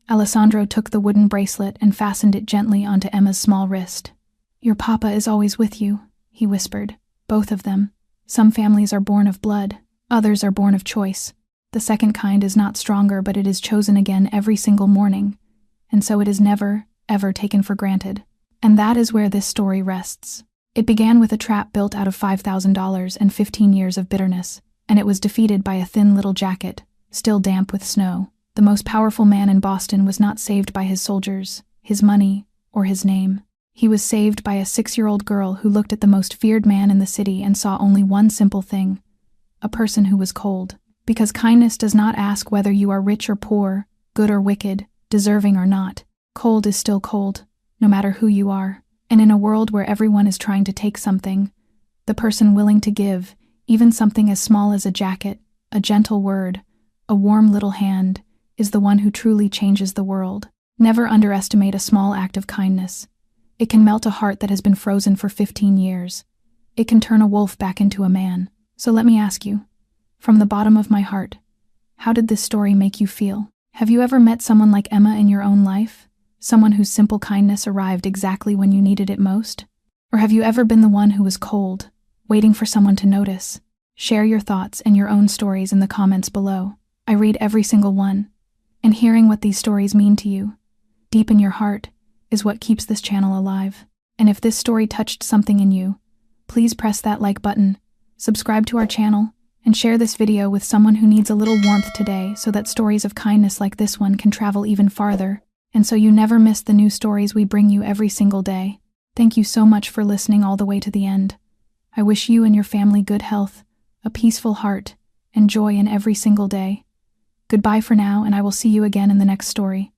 Alessandro took the wooden bracelet and fastened it gently onto Emma's small wrist. "Your papa is always with you," he whispered. "Both of them. Some families are born of blood, others are born of choice. The second kind is not stronger, but it is chosen again every single morning, and so it is never, ever taken for granted." And that is where this story rests. It began with a trap built out of $5,000 and 15 years of bitterness, and it was defeated by a thin little jacket, still damp with snow. The most powerful man in Boston was not saved by his soldiers, his money, or his name. He was saved by a 6-year-old girl who looked at the most feared man in the city and saw only one simple thing: a person who was cold. Because kindness does not ask whether you are rich or poor, good or wicked, deserving or not. Cold is still cold, no matter who you are. And in a world where everyone is trying to take something, the person willing to give, even something as small as a jacket, a gentle word, a warm little hand, is the one who truly changes the world. Never underestimate a small act of kindness. It can melt a heart that has been frozen for 15 years. It can turn a wolf back into a man. So let me ask you, from the bottom of my heart, how did this story make you feel? Have you ever met someone like Emma in your own life? Someone whose simple kindness arrived exactly when you needed it most? Or have you ever been the one who was cold, waiting for someone to notice? Share your thoughts and your own stories in the comments below. I read every single one, and hearing what these stories mean to you, deep in your heart, is what keeps this channel alive. And if this story touched something in you, please press that like button, subscribe to our channel, and share this video with someone who needs a little warmth today so that stories of kindness like this one can travel even farther, and so you never miss the new stories we bring you every single day. Thank you so much for listening all the way to the end. I wish you and your family good health, a peaceful heart, and joy in every single day. Goodbye for now, and I will see you again in the next story.